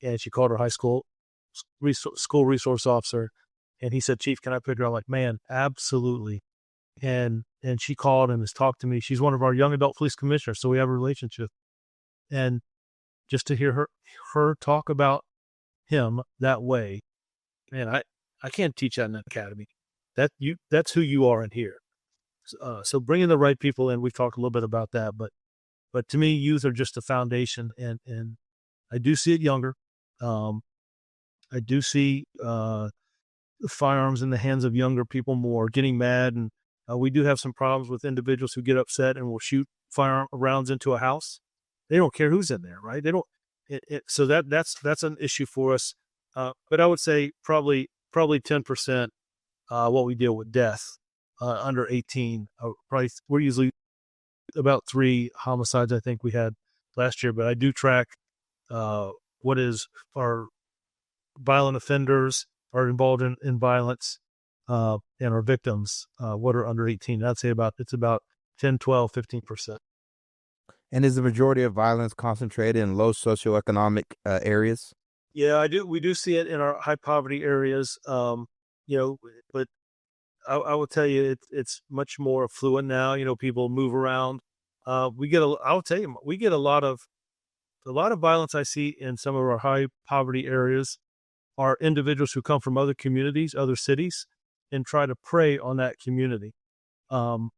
Speaker 2: And she called her high school resource officer. And he said, Chief, can I pick her up? I'm like, man, absolutely. And she called and has talked to me. She's one of our young adult police commissioners, so we have a relationship. And just to hear her talk about him that way, man, I can't teach that in an academy. That's who you are in here. So bringing the right people in, we've talked a little bit about that, but to me, youth are just the foundation, and I do see it younger. I do see firearms in the hands of younger people more, getting mad, and we do have some problems with individuals who get upset and will shoot firearm rounds into a house. They don't care who's in there, right? They don't. So that's an issue for us. But I would say probably 10% what we deal with death under 18. We're usually about 3 homicides I think we had last year, but I do track what is our violent offenders are involved in violence and our victims, what are under 18. I'd say it's about 10, 12, 15%.
Speaker 1: And is the majority of violence concentrated in low socioeconomic areas?
Speaker 2: Yeah, we do see it in our high poverty areas, but I will tell you, it's much more affluent now. People move around. I'll tell you, we get a lot of violence I see in some of our high poverty areas are individuals who come from other communities, other cities, and try to prey on that community. So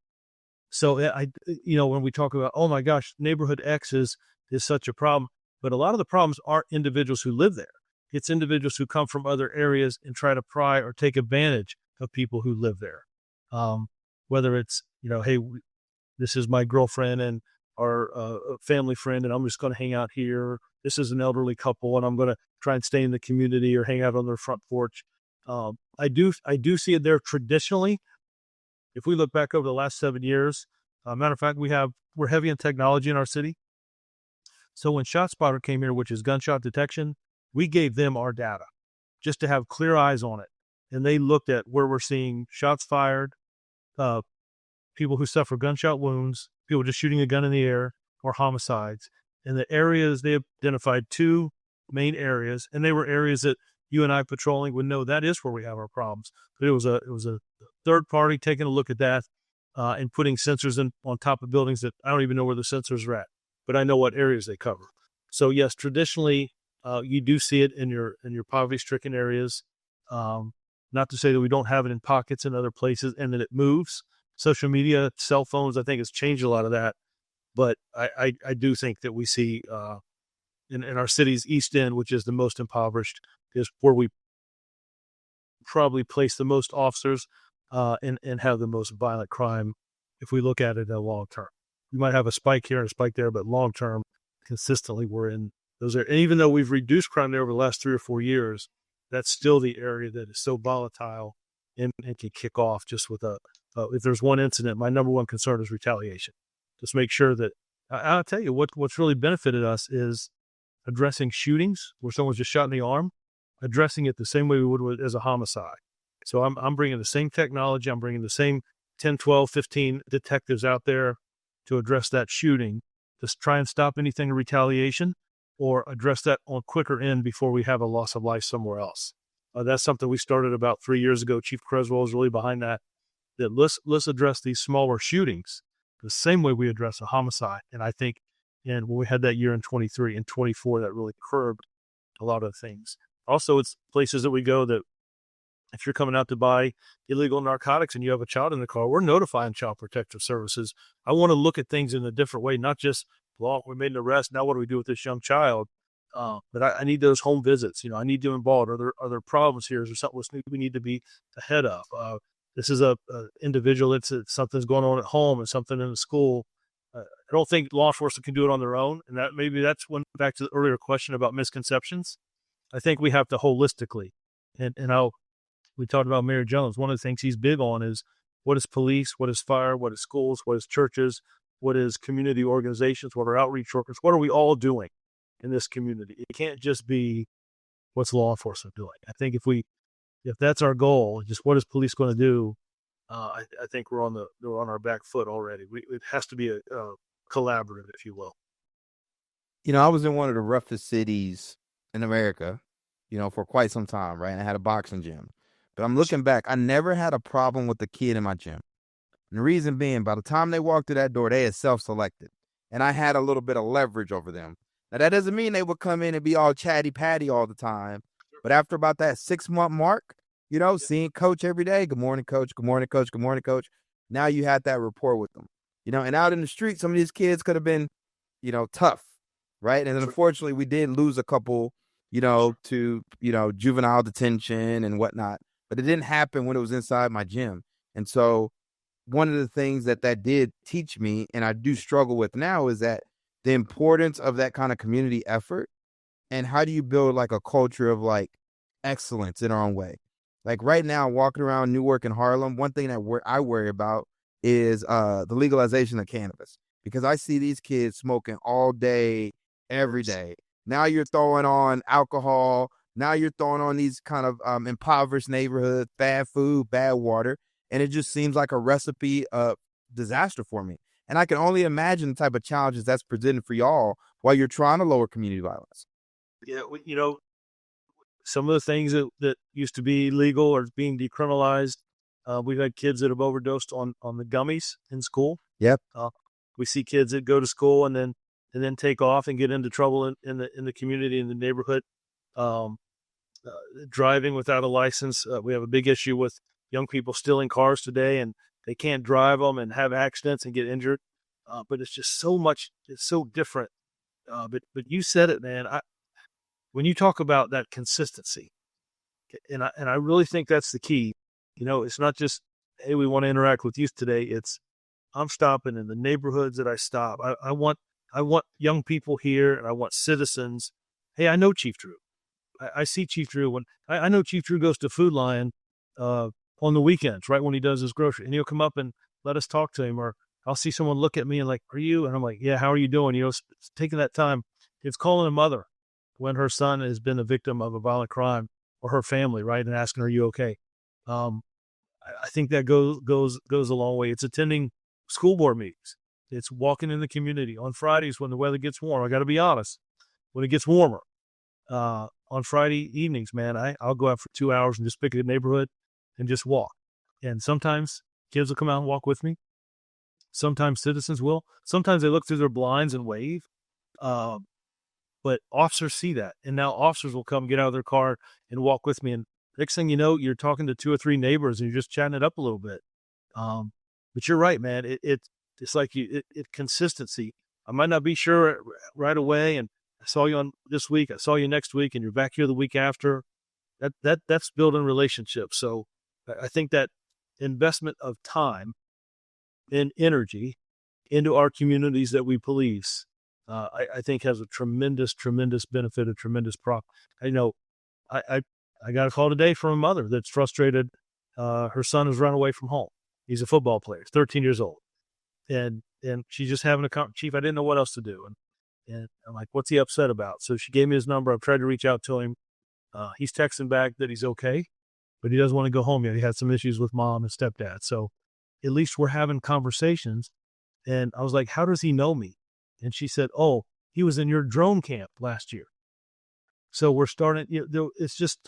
Speaker 2: when we talk about, oh my gosh, neighborhood X is such a problem, but a lot of the problems aren't individuals who live there. It's individuals who come from other areas and try to pry or take advantage of people who live there. Whether it's, hey, this is my girlfriend and our family friend, and I'm just going to hang out here. This is an elderly couple, and I'm going to try and stay in the community or hang out on their front porch. I do see it there traditionally. If we look back over the last 7 years, matter of fact, we're heavy in technology in our city. So when ShotSpotter came here, which is gunshot detection, we gave them our data just to have clear eyes on it. And they looked at where we're seeing shots fired, people who suffer gunshot wounds, people just shooting a gun in the air, or homicides. And the areas, they identified 2 main areas, and they were areas that you and I patrolling would know that is where we have our problems. But it was a third party taking a look at that and putting sensors on top of buildings that I don't even know where the sensors are at, but I know what areas they cover. So yes, traditionally, you do see it in your poverty-stricken areas. Not to say that we don't have it in pockets in other places and that it moves. Social media, cell phones, I think has changed a lot of that. But I do think that we see in our city's East End, which is the most impoverished, is where we probably place the most officers and have the most violent crime if we look at it in the long term. We might have a spike here and a spike there, but long term, consistently, we're in those areas. And even though we've reduced crime there over the last 3 or 4 years, that's still the area that is so volatile and can kick off just with if there's one incident, my number one concern is retaliation. Just make sure that, I'll tell you what's really benefited us is addressing shootings where someone's just shot in the arm, addressing it the same way we would as a homicide. So I'm bringing the same technology. I'm bringing the same 10, 12, 15 detectives out there to address that shooting, to try and stop anything in retaliation or address that on quicker end before we have a loss of life somewhere else. That's something we started about 3 years ago. Chief Creswell was really behind that let's address these smaller shootings the same way we address a homicide. And I think And when we had that year in 23 and 24, that really curbed a lot of things. Also, it's places that we go that if you're coming out to buy illegal narcotics and you have a child in the car, we're notifying Child Protective Services. I want to look at things in a different way, not just, well, we made an arrest. Now what do we do with this young child? But I need those home visits. I need to involve. Are there problems here? Is there something we need to be ahead of? This is a individual. Something's going on at home and something in the school. I don't think law enforcement can do it on their own. And that's when, back to the earlier question about misconceptions. I think we have to holistically, and we talked about Mayor Jones. One of the things he's big on is what is police, what is fire, what is schools, what is churches, what is community organizations, what are outreach workers, what are we all doing in this community? It can't just be what's law enforcement doing. I think if that's our goal, just what is police going to do? I think we're on our back foot already. It has to be a collaborative, if you will.
Speaker 1: I was in one of the roughest cities in America, for quite some time, right? And I had a boxing gym. But I'm looking back, I never had a problem with the kid in my gym. And the reason being, by the time they walked through that door, they had self-selected. And I had a little bit of leverage over them. Now, that doesn't mean they would come in and be all chatty-patty all the time. But after about that 6-month mark, seeing coach every day, good morning, coach, good morning, coach, good morning, coach. Now you had that rapport with them. And out in the street, some of these kids could have been, tough, right? And then unfortunately, we did lose a couple, to, juvenile detention and whatnot. But it didn't happen when it was inside my gym. And so one of the things that did teach me, and I do struggle with now, is that the importance of that kind of community effort and how do you build like a culture of like excellence in our own way. Like right now, walking around Newark and Harlem, one thing that I worry about is the legalization of cannabis, because I see these kids smoking all day, every day. Now you're throwing on alcohol. Now you're throwing on these kind of impoverished neighborhoods, bad food, bad water, and it just seems like a recipe of disaster for me. And I can only imagine the type of challenges that's presented for y'all while you're trying to lower community violence.
Speaker 2: Yeah, some of the things that used to be legal are being decriminalized. We've had kids that have overdosed on the gummies in school.
Speaker 1: Yep.
Speaker 2: We see kids that go to school and then take off and get into trouble in the community, in the neighborhood. Driving without a license. We have a big issue with young people stealing cars today, and they can't drive them and have accidents and get injured. But it's just so much. It's so different. But you said it, man. When you talk about that consistency, and I really think that's the key. It's not just, hey, we want to interact with youth today. It's I'm stopping in the neighborhoods that I stop. I want young people here, and I want citizens. Hey, I know Chief Drew. I see Chief Drew when I know Chief Drew goes to Food Lion on the weekends, right when he does his grocery, and he'll come up and let us talk to him, or I'll see someone look at me and like, "Are you?" And I'm like, "Yeah, how are you doing?" Taking that time. It's calling a mother when her son has been a victim of a violent crime, or her family, right, and asking, "Are you okay?" I think that goes a long way. It's attending school board meetings. It's walking in the community on Fridays when the weather gets warm. I got to be honest, when it gets warmer. On Friday evenings, man, I'll go out for 2 hours and just pick a neighborhood and just walk. And sometimes kids will come out and walk with me. Sometimes citizens will. Sometimes they look through their blinds and wave. But officers see that. And now officers will come get out of their car and walk with me. And next thing you know, you're talking to 2 or 3 neighbors and you're just chatting it up a little bit. But you're right, man. It's like consistency. I might not be sure right away, and I saw you on this week, I saw you next week, and you're back here the week after. That's building relationships. So I think that investment of time and energy into our communities that we police, I think has a tremendous benefit, a tremendous prop. I got a call today from a mother that's frustrated. Her son has run away from home. He's a football player. He's 13 years old. And she's just having a conversation. Chief, I didn't know what else to do. And I'm like, what's he upset about? So she gave me his number. I've tried to reach out to him. He's texting back that he's okay, but he doesn't want to go home yet. He had some issues with mom and stepdad. So at least we're having conversations. And I was like, how does he know me? And she said, oh, he was in your drone camp last year. So we're starting, it's just,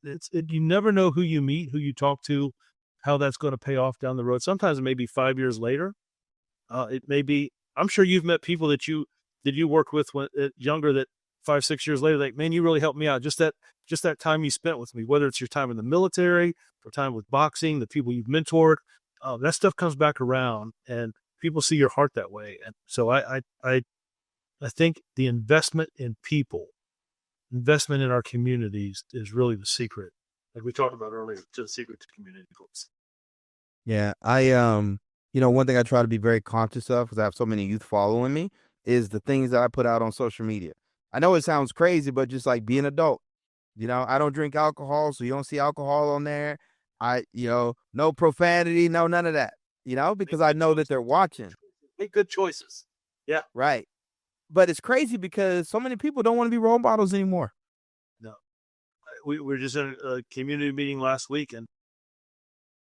Speaker 2: you never know who you meet, who you talk to, how that's going to pay off down the road. Sometimes it may be 5 years later. It may be, I'm sure you've met people that did you work with when younger that 5, 6 years later, like, man, you really helped me out. Just that time you spent with me, whether it's your time in the military or time with boxing, the people you've mentored, that stuff comes back around, and people see your heart that way. And so I think the investment in people, investment in our communities is really the secret, like we talked about earlier, to the secret to community goals.
Speaker 1: Yeah, one thing I try to be very conscious of, because I have so many youth following me, is the things that I put out on social media. I know it sounds crazy, but just like be an adult. I don't drink alcohol, so you don't see alcohol on there. No profanity, no none of that. Because I know that they're watching.
Speaker 2: Make good choices. Yeah.
Speaker 1: Right. But it's crazy because so many people don't want to be role models anymore.
Speaker 2: No. We were just in a community meeting last week, and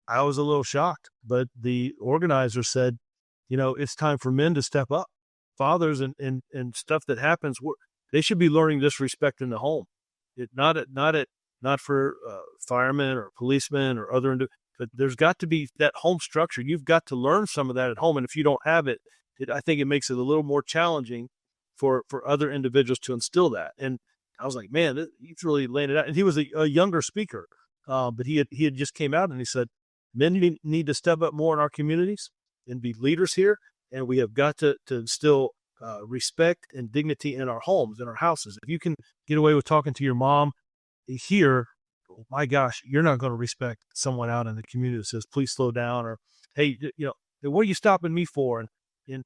Speaker 2: I was a little shocked, but the organizer said, it's time for men to step up. Fathers and stuff that happens, they should be learning this respect in the home. Not for firemen or policemen or other, but there's got to be that home structure. You've got to learn some of that at home, and if you don't have it, I think it makes it a little more challenging for other individuals to instill that. And I was like, man, he's really laying it out. And he was a younger speaker, but he had just came out and he said, men need to step up more in our communities and be leaders here, and we have got to instill respect and dignity in our homes, in our houses. If you can get away with talking to your mom here, oh my gosh, you're not going to respect someone out in the community that says, please slow down, or, hey, what are you stopping me for? And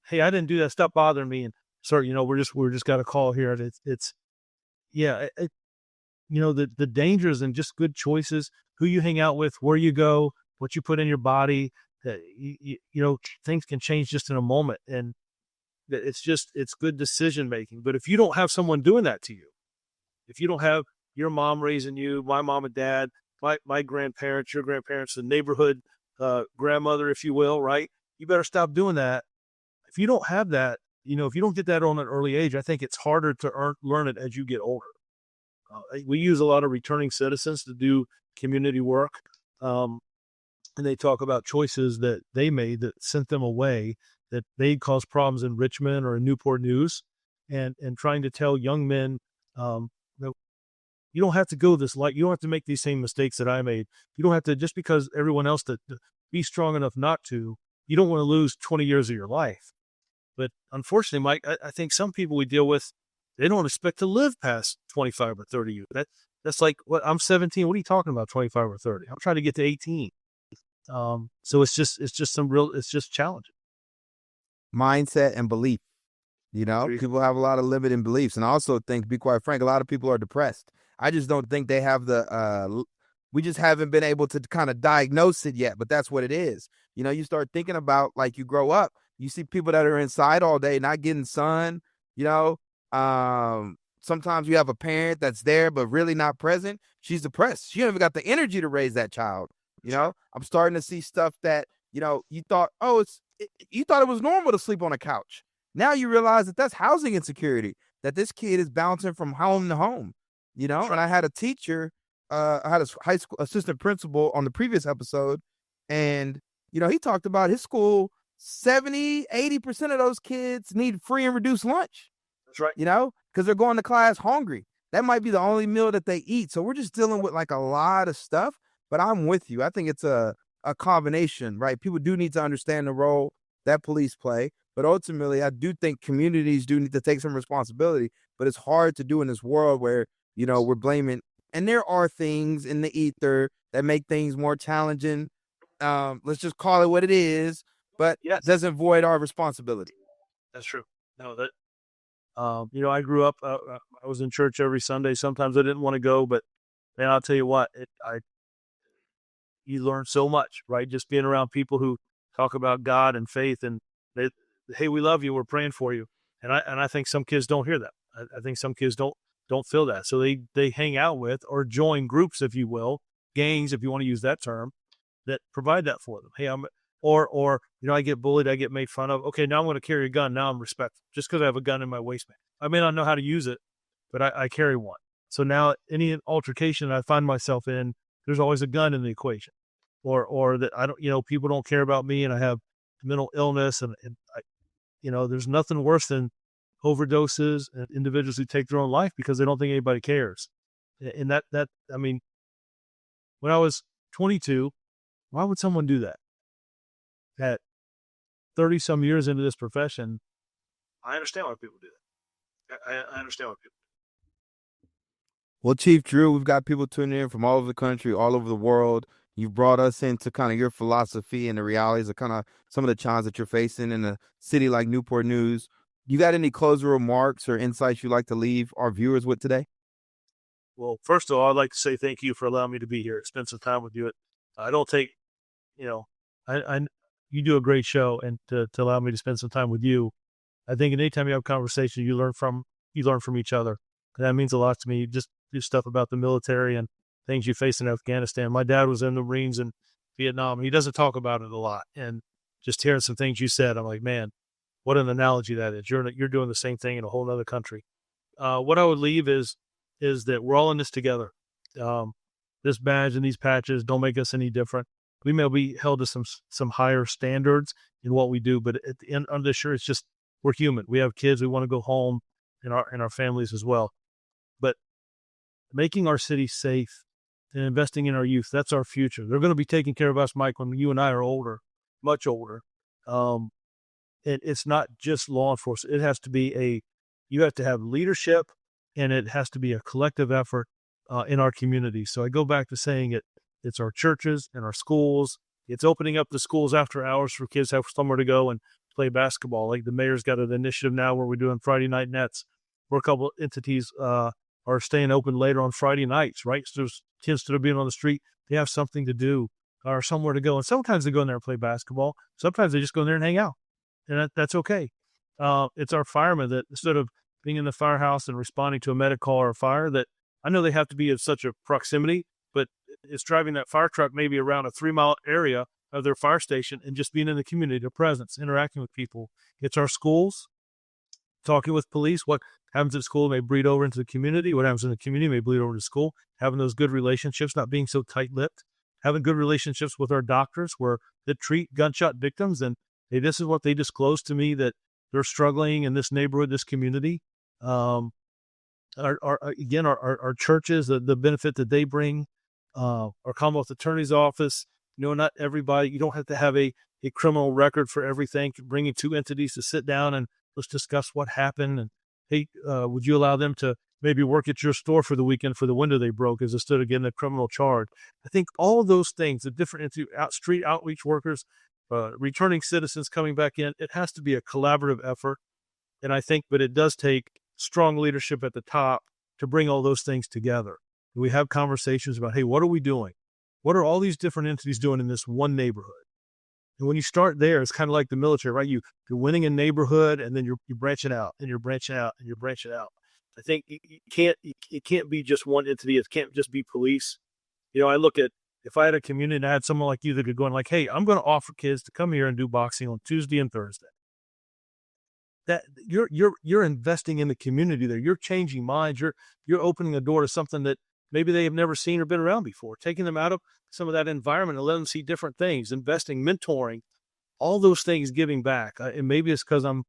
Speaker 2: hey, I didn't do that. Stop bothering me. And sir, we're just got a call here. The dangers and just good choices, who you hang out with, where you go, what you put in your body, things can change just in a moment. And it's good decision making. But if you don't have someone doing that to you, if you don't have your mom raising you, my mom and dad, my grandparents, your grandparents, the neighborhood grandmother, if you will, right? You better stop doing that. If you don't have that, if you don't get that on an early age, I think it's harder to learn it as you get older. We use a lot of returning citizens to do community work. And they talk about choices that they made that sent them away, that they caused problems in Richmond or in Newport News, and trying to tell young men that you don't have to go this light. You don't have to make these same mistakes that I made. You don't have to, just because everyone else to be strong enough not to, you don't want to lose 20 years of your life. But unfortunately, Mike, I think some people we deal with, they don't expect to live past 25 or 30 years. That's like, I'm 17. What are you talking about, 25 or 30? I'm trying to get to 18. So it's just challenging.
Speaker 1: Mindset and belief. People have a lot of limiting beliefs. And I also think, to be quite frank, a lot of people are depressed. I just don't think they have we just haven't been able to kind of diagnose it yet, but that's what it is. You start thinking about, like, you grow up, you see people that are inside all day, not getting sun, sometimes you have a parent that's there, but really not present. She's depressed. She don't even got the energy to raise that child. I'm starting to see stuff that, you thought, you thought it was normal to sleep on a couch. Now you realize that that's housing insecurity, that this kid is bouncing from home to home, And I had a teacher, I had a high school assistant principal on the previous episode, and, he talked about his school, 70-80% of those kids need free and reduced lunch.
Speaker 2: That's right.
Speaker 1: Because they're going to class hungry. That might be the only meal that they eat. So we're just dealing with, like, a lot of stuff. But I'm with you. I think it's a combination, right? People do need to understand the role that police play. But ultimately, I do think communities do need to take some responsibility. But it's hard to do in this world where, we're blaming. And there are things in the ether that make things more challenging. Let's just call it what it is. But
Speaker 2: yes,
Speaker 1: it doesn't void our responsibility.
Speaker 2: That's true. No, I grew up, I was in church every Sunday. Sometimes I didn't want to go, but man, I'll tell you what, you learn so much, right? Just being around people who talk about God and faith, and hey, we love you, we're praying for you. And I think some kids don't hear that. I think some kids don't feel that. So they hang out with or join groups, if you will, gangs, if you want to use that term, that provide that for them. Hey, or I get bullied, I get made fun of. Okay, now I'm going to carry a gun. Now I'm respectful just because I have a gun in my waistband. I may not know how to use it, but I carry one. So now any altercation I find myself in, there's always a gun in the equation, or that I don't, people don't care about me and I have mental illness, and I, there's nothing worse than overdoses and individuals who take their own life because they don't think anybody cares. And I mean, when I was 22, why would someone do that? At 30 some years into this profession, I understand why people do that. I understand why people.
Speaker 1: Well, Chief Drew, we've got people tuning in from all over the country, all over the world. You've brought us into kind of your philosophy and the realities of kind of some of the challenges that you're facing in a city like Newport News. You got any closing remarks or insights you'd like to leave our viewers with today?
Speaker 2: Well, first of all, I'd like to say thank you for allowing me to be here, spend some time with you. I don't take, you know, you do a great show, and to allow me to spend some time with you, I think anytime you have a conversation, you learn from each other. And that means a lot to me. Just do stuff about the military and things you face in Afghanistan. My dad was in the Marines in Vietnam, and he doesn't talk about it a lot. And just hearing some things you said, I'm like, man, what an analogy that is. You're doing the same thing in a whole other country. What I would leave is that we're all in this together. This badge and these patches don't make us any different. We may be held to some higher standards in what we do, but at the end of this, sure, it's just we're human. We have kids. We want to go home, and our families as well. But making our city safe and investing in our youth, that's our future. They're going to be taking care of us, Mike, when you and I are older, much older. And it's not just law enforcement. It has to be you have to have leadership, and it has to be a collective effort in our community. So I go back to saying it's our churches and our schools. It's opening up the schools after hours for kids to have somewhere to go and play basketball. Like the mayor's got an initiative now where we're doing Friday night nets, where a couple of entities are staying open later on Friday nights, right? So there's kids that are being on the street, they have something to do or somewhere to go. And sometimes they go in there and play basketball. Sometimes they just go in there and hang out. And that's okay. It's our firemen that instead of being in the firehouse and responding to a medic call or a fire, that I know they have to be in such a proximity, but it's driving that fire truck maybe around a 3-mile area of their fire station and just being in the community, their presence, interacting with people. It's our schools, talking with police. What happens at school may bleed over into the community. What happens in the community may bleed over to school. Having those good relationships, not being so tight-lipped. Having good relationships with our doctors that treat gunshot victims. And hey, this is what they disclosed to me, that they're struggling in this neighborhood, this community. Our churches, the benefit that they bring, our Commonwealth Attorney's Office. Not everybody, you don't have to have a criminal record for everything. Bringing 2 entities to sit down and let's discuss what happened. And hey, would you allow them to maybe work at your store for the weekend for the window they broke as instead of getting a criminal charge? I think all of those things, the different street outreach workers, returning citizens coming back in, it has to be a collaborative effort. And I think, but it does take strong leadership at the top to bring all those things together. We have conversations about, hey, what are we doing? What are all these different entities doing in this one neighborhood? And when you start there, it's kind of like the military, right? You're winning a neighborhood, and then you're branching out, and you're branching out, and you're branching out. I think it can't be just one entity. It can't just be police. I look at, if I had a community and I had someone like you that could go in like, hey, I'm going to offer kids to come here and do boxing on Tuesday and Thursday. That you're investing in the community there. You're changing minds. You're opening a door to something that maybe they have never seen or been around before, taking them out of some of that environment and letting them see different things, investing, mentoring, all those things, giving back. And maybe it's because I'm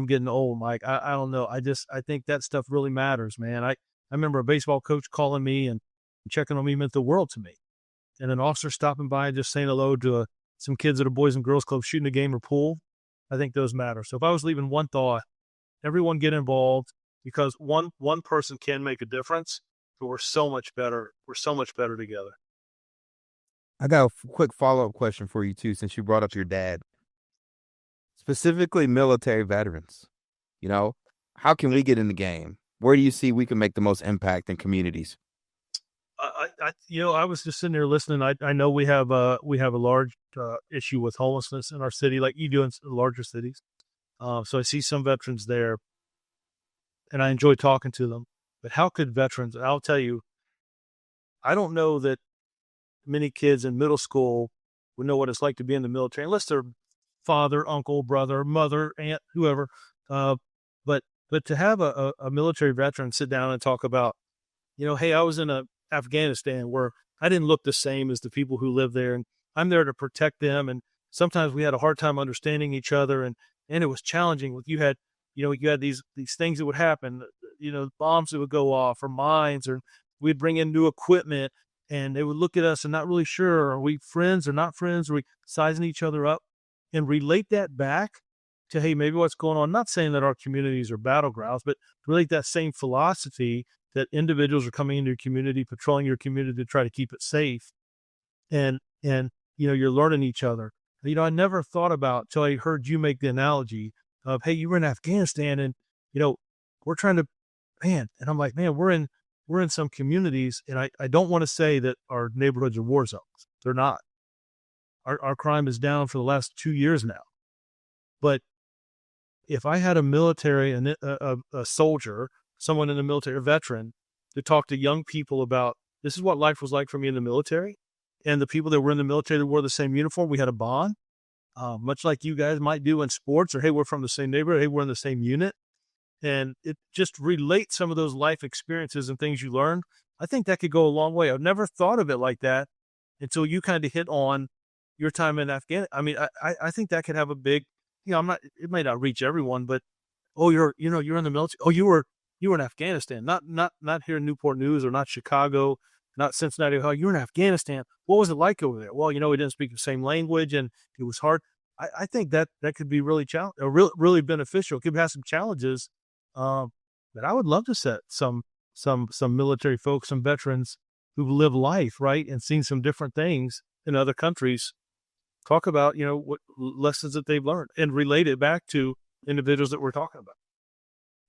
Speaker 2: getting old, Mike. I don't know. I think that stuff really matters, man. I remember a baseball coach calling me and checking on me meant the world to me. And an officer stopping by and just saying hello to some kids at a Boys and Girls Club shooting a game or pool. I think those matter. So if I was leaving one thought, everyone get involved, because one person can make a difference, but we're so much better. We're so much better together.
Speaker 1: I got a quick follow-up question for you, too, since you brought up your dad. Specifically military veterans. How can we get in the game? Where do you see we can make the most impact in communities?
Speaker 2: I was just sitting there listening. I know we have a large issue with homelessness in our city, like you do in larger cities. So I see some veterans there, and I enjoy talking to them. But how could veterans? I'll tell you, I don't know that many kids in middle school would know what it's like to be in the military, unless they're father, uncle, brother, mother, aunt, whoever. But to have a military veteran sit down and talk about, hey, I was in Afghanistan where I didn't look the same as the people who live there, and I'm there to protect them. And sometimes we had a hard time understanding each other, and it was challenging. You had you had these things that would happen, bombs that would go off or mines, or we'd bring in new equipment and they would look at us and not really sure, are we friends or not friends? Are we sizing each other up? And relate that back to, hey, maybe what's going on. Not saying that our communities are battlegrounds, but relate that same philosophy that individuals are coming into your community, patrolling your community to try to keep it safe. And you're learning each other. I never thought about till I heard you make the analogy of, hey, you were in Afghanistan and, we're trying to, man. And I'm like, man, we're in some communities, and I don't want to say that our neighborhoods are war zones. They're not. Our crime is down for the last 2 years now. But if I had a military, a soldier, someone in the military, a veteran, to talk to young people about, this is what life was like for me in the military, and the people that were in the military that wore the same uniform, we had a bond, much like you guys might do in sports, or, hey, we're from the same neighborhood, hey, we're in the same unit. And it just relates some of those life experiences and things you learned. I think that could go a long way. I've never thought of it like that until you kind of hit on your time in Afghanistan. I mean, I think that could have a big, it may not reach everyone, but, oh, you're in the military. Oh, you were in Afghanistan, not here in Newport News, or not Chicago, not Cincinnati, Ohio. You were in Afghanistan. What was it like over there? Well, we didn't speak the same language and it was hard. I think that could be really really beneficial. It could have some challenges. But I would love to set some military folks, some veterans who've lived life, right, and seen some different things in other countries, talk about, what lessons that they've learned and relate it back to individuals that we're talking about.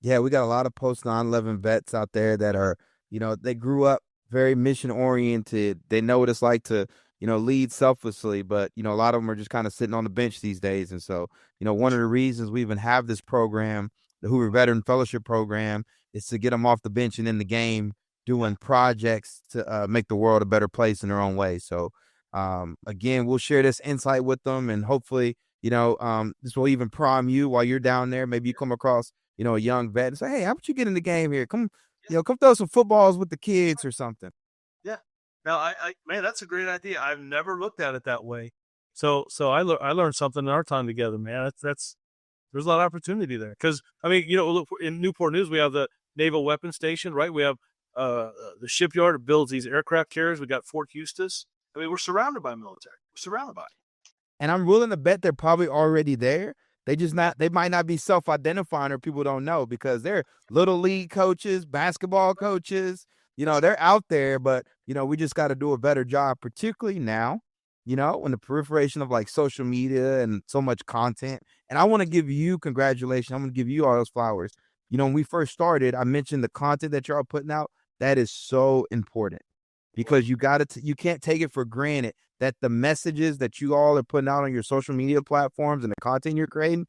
Speaker 1: Yeah, we got a lot of post 9/11 vets out there that are, they grew up very mission oriented. They know what it's like to, lead selflessly, but, a lot of them are just kind of sitting on the bench these days. And so, one of the reasons we even have this program, the Hoover Veteran Fellowship Program, is to get them off the bench and in the game doing projects to make the world a better place in their own way. So, again, we'll share this insight with them, and hopefully, this will even prime you while you're down there. Maybe you come across, a young vet and say, hey, how about you get in the game here? Come throw some footballs with the kids or something.
Speaker 2: Yeah. Now, man, that's a great idea. I've never looked at it that way. So I learned something in our time together, man. There's a lot of opportunity there. Because, I mean, look, in Newport News, we have the Naval Weapons Station, right? We have the shipyard that builds these aircraft carriers. We got Fort Eustis. I mean, we're surrounded by military. We're surrounded by it.
Speaker 1: And I'm willing to bet they're probably already there. They might not be self-identifying, or people don't know, because they're little league coaches, basketball coaches, they're out there, but, we just got to do a better job, particularly now, when the proliferation of like social media and so much content. And I want to give you congratulations. I'm going to give you all those flowers. When we first started, I mentioned the content that y'all putting out. That is so important, because you can't take it for granted that the messages that you all are putting out on your social media platforms and the content you're creating,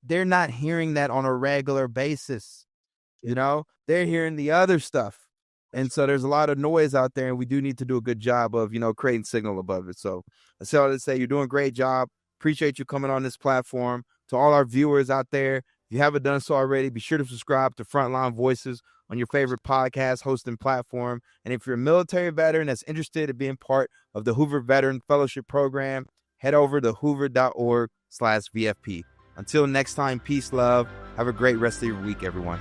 Speaker 1: they're not hearing that on a regular basis. They're hearing the other stuff. And so there's a lot of noise out there, and we do need to do a good job of, creating signal above it. So I say all to say, you're doing a great job. Appreciate you coming on this platform. To all our viewers out there, if you haven't done so already, be sure to subscribe to Frontline Voices on your favorite podcast hosting platform. And if you're a military veteran that's interested in being part of the Hoover Veteran Fellowship Program, head over to hoover.org/VFP. Until next time, peace, love. Have a great rest of your week, everyone.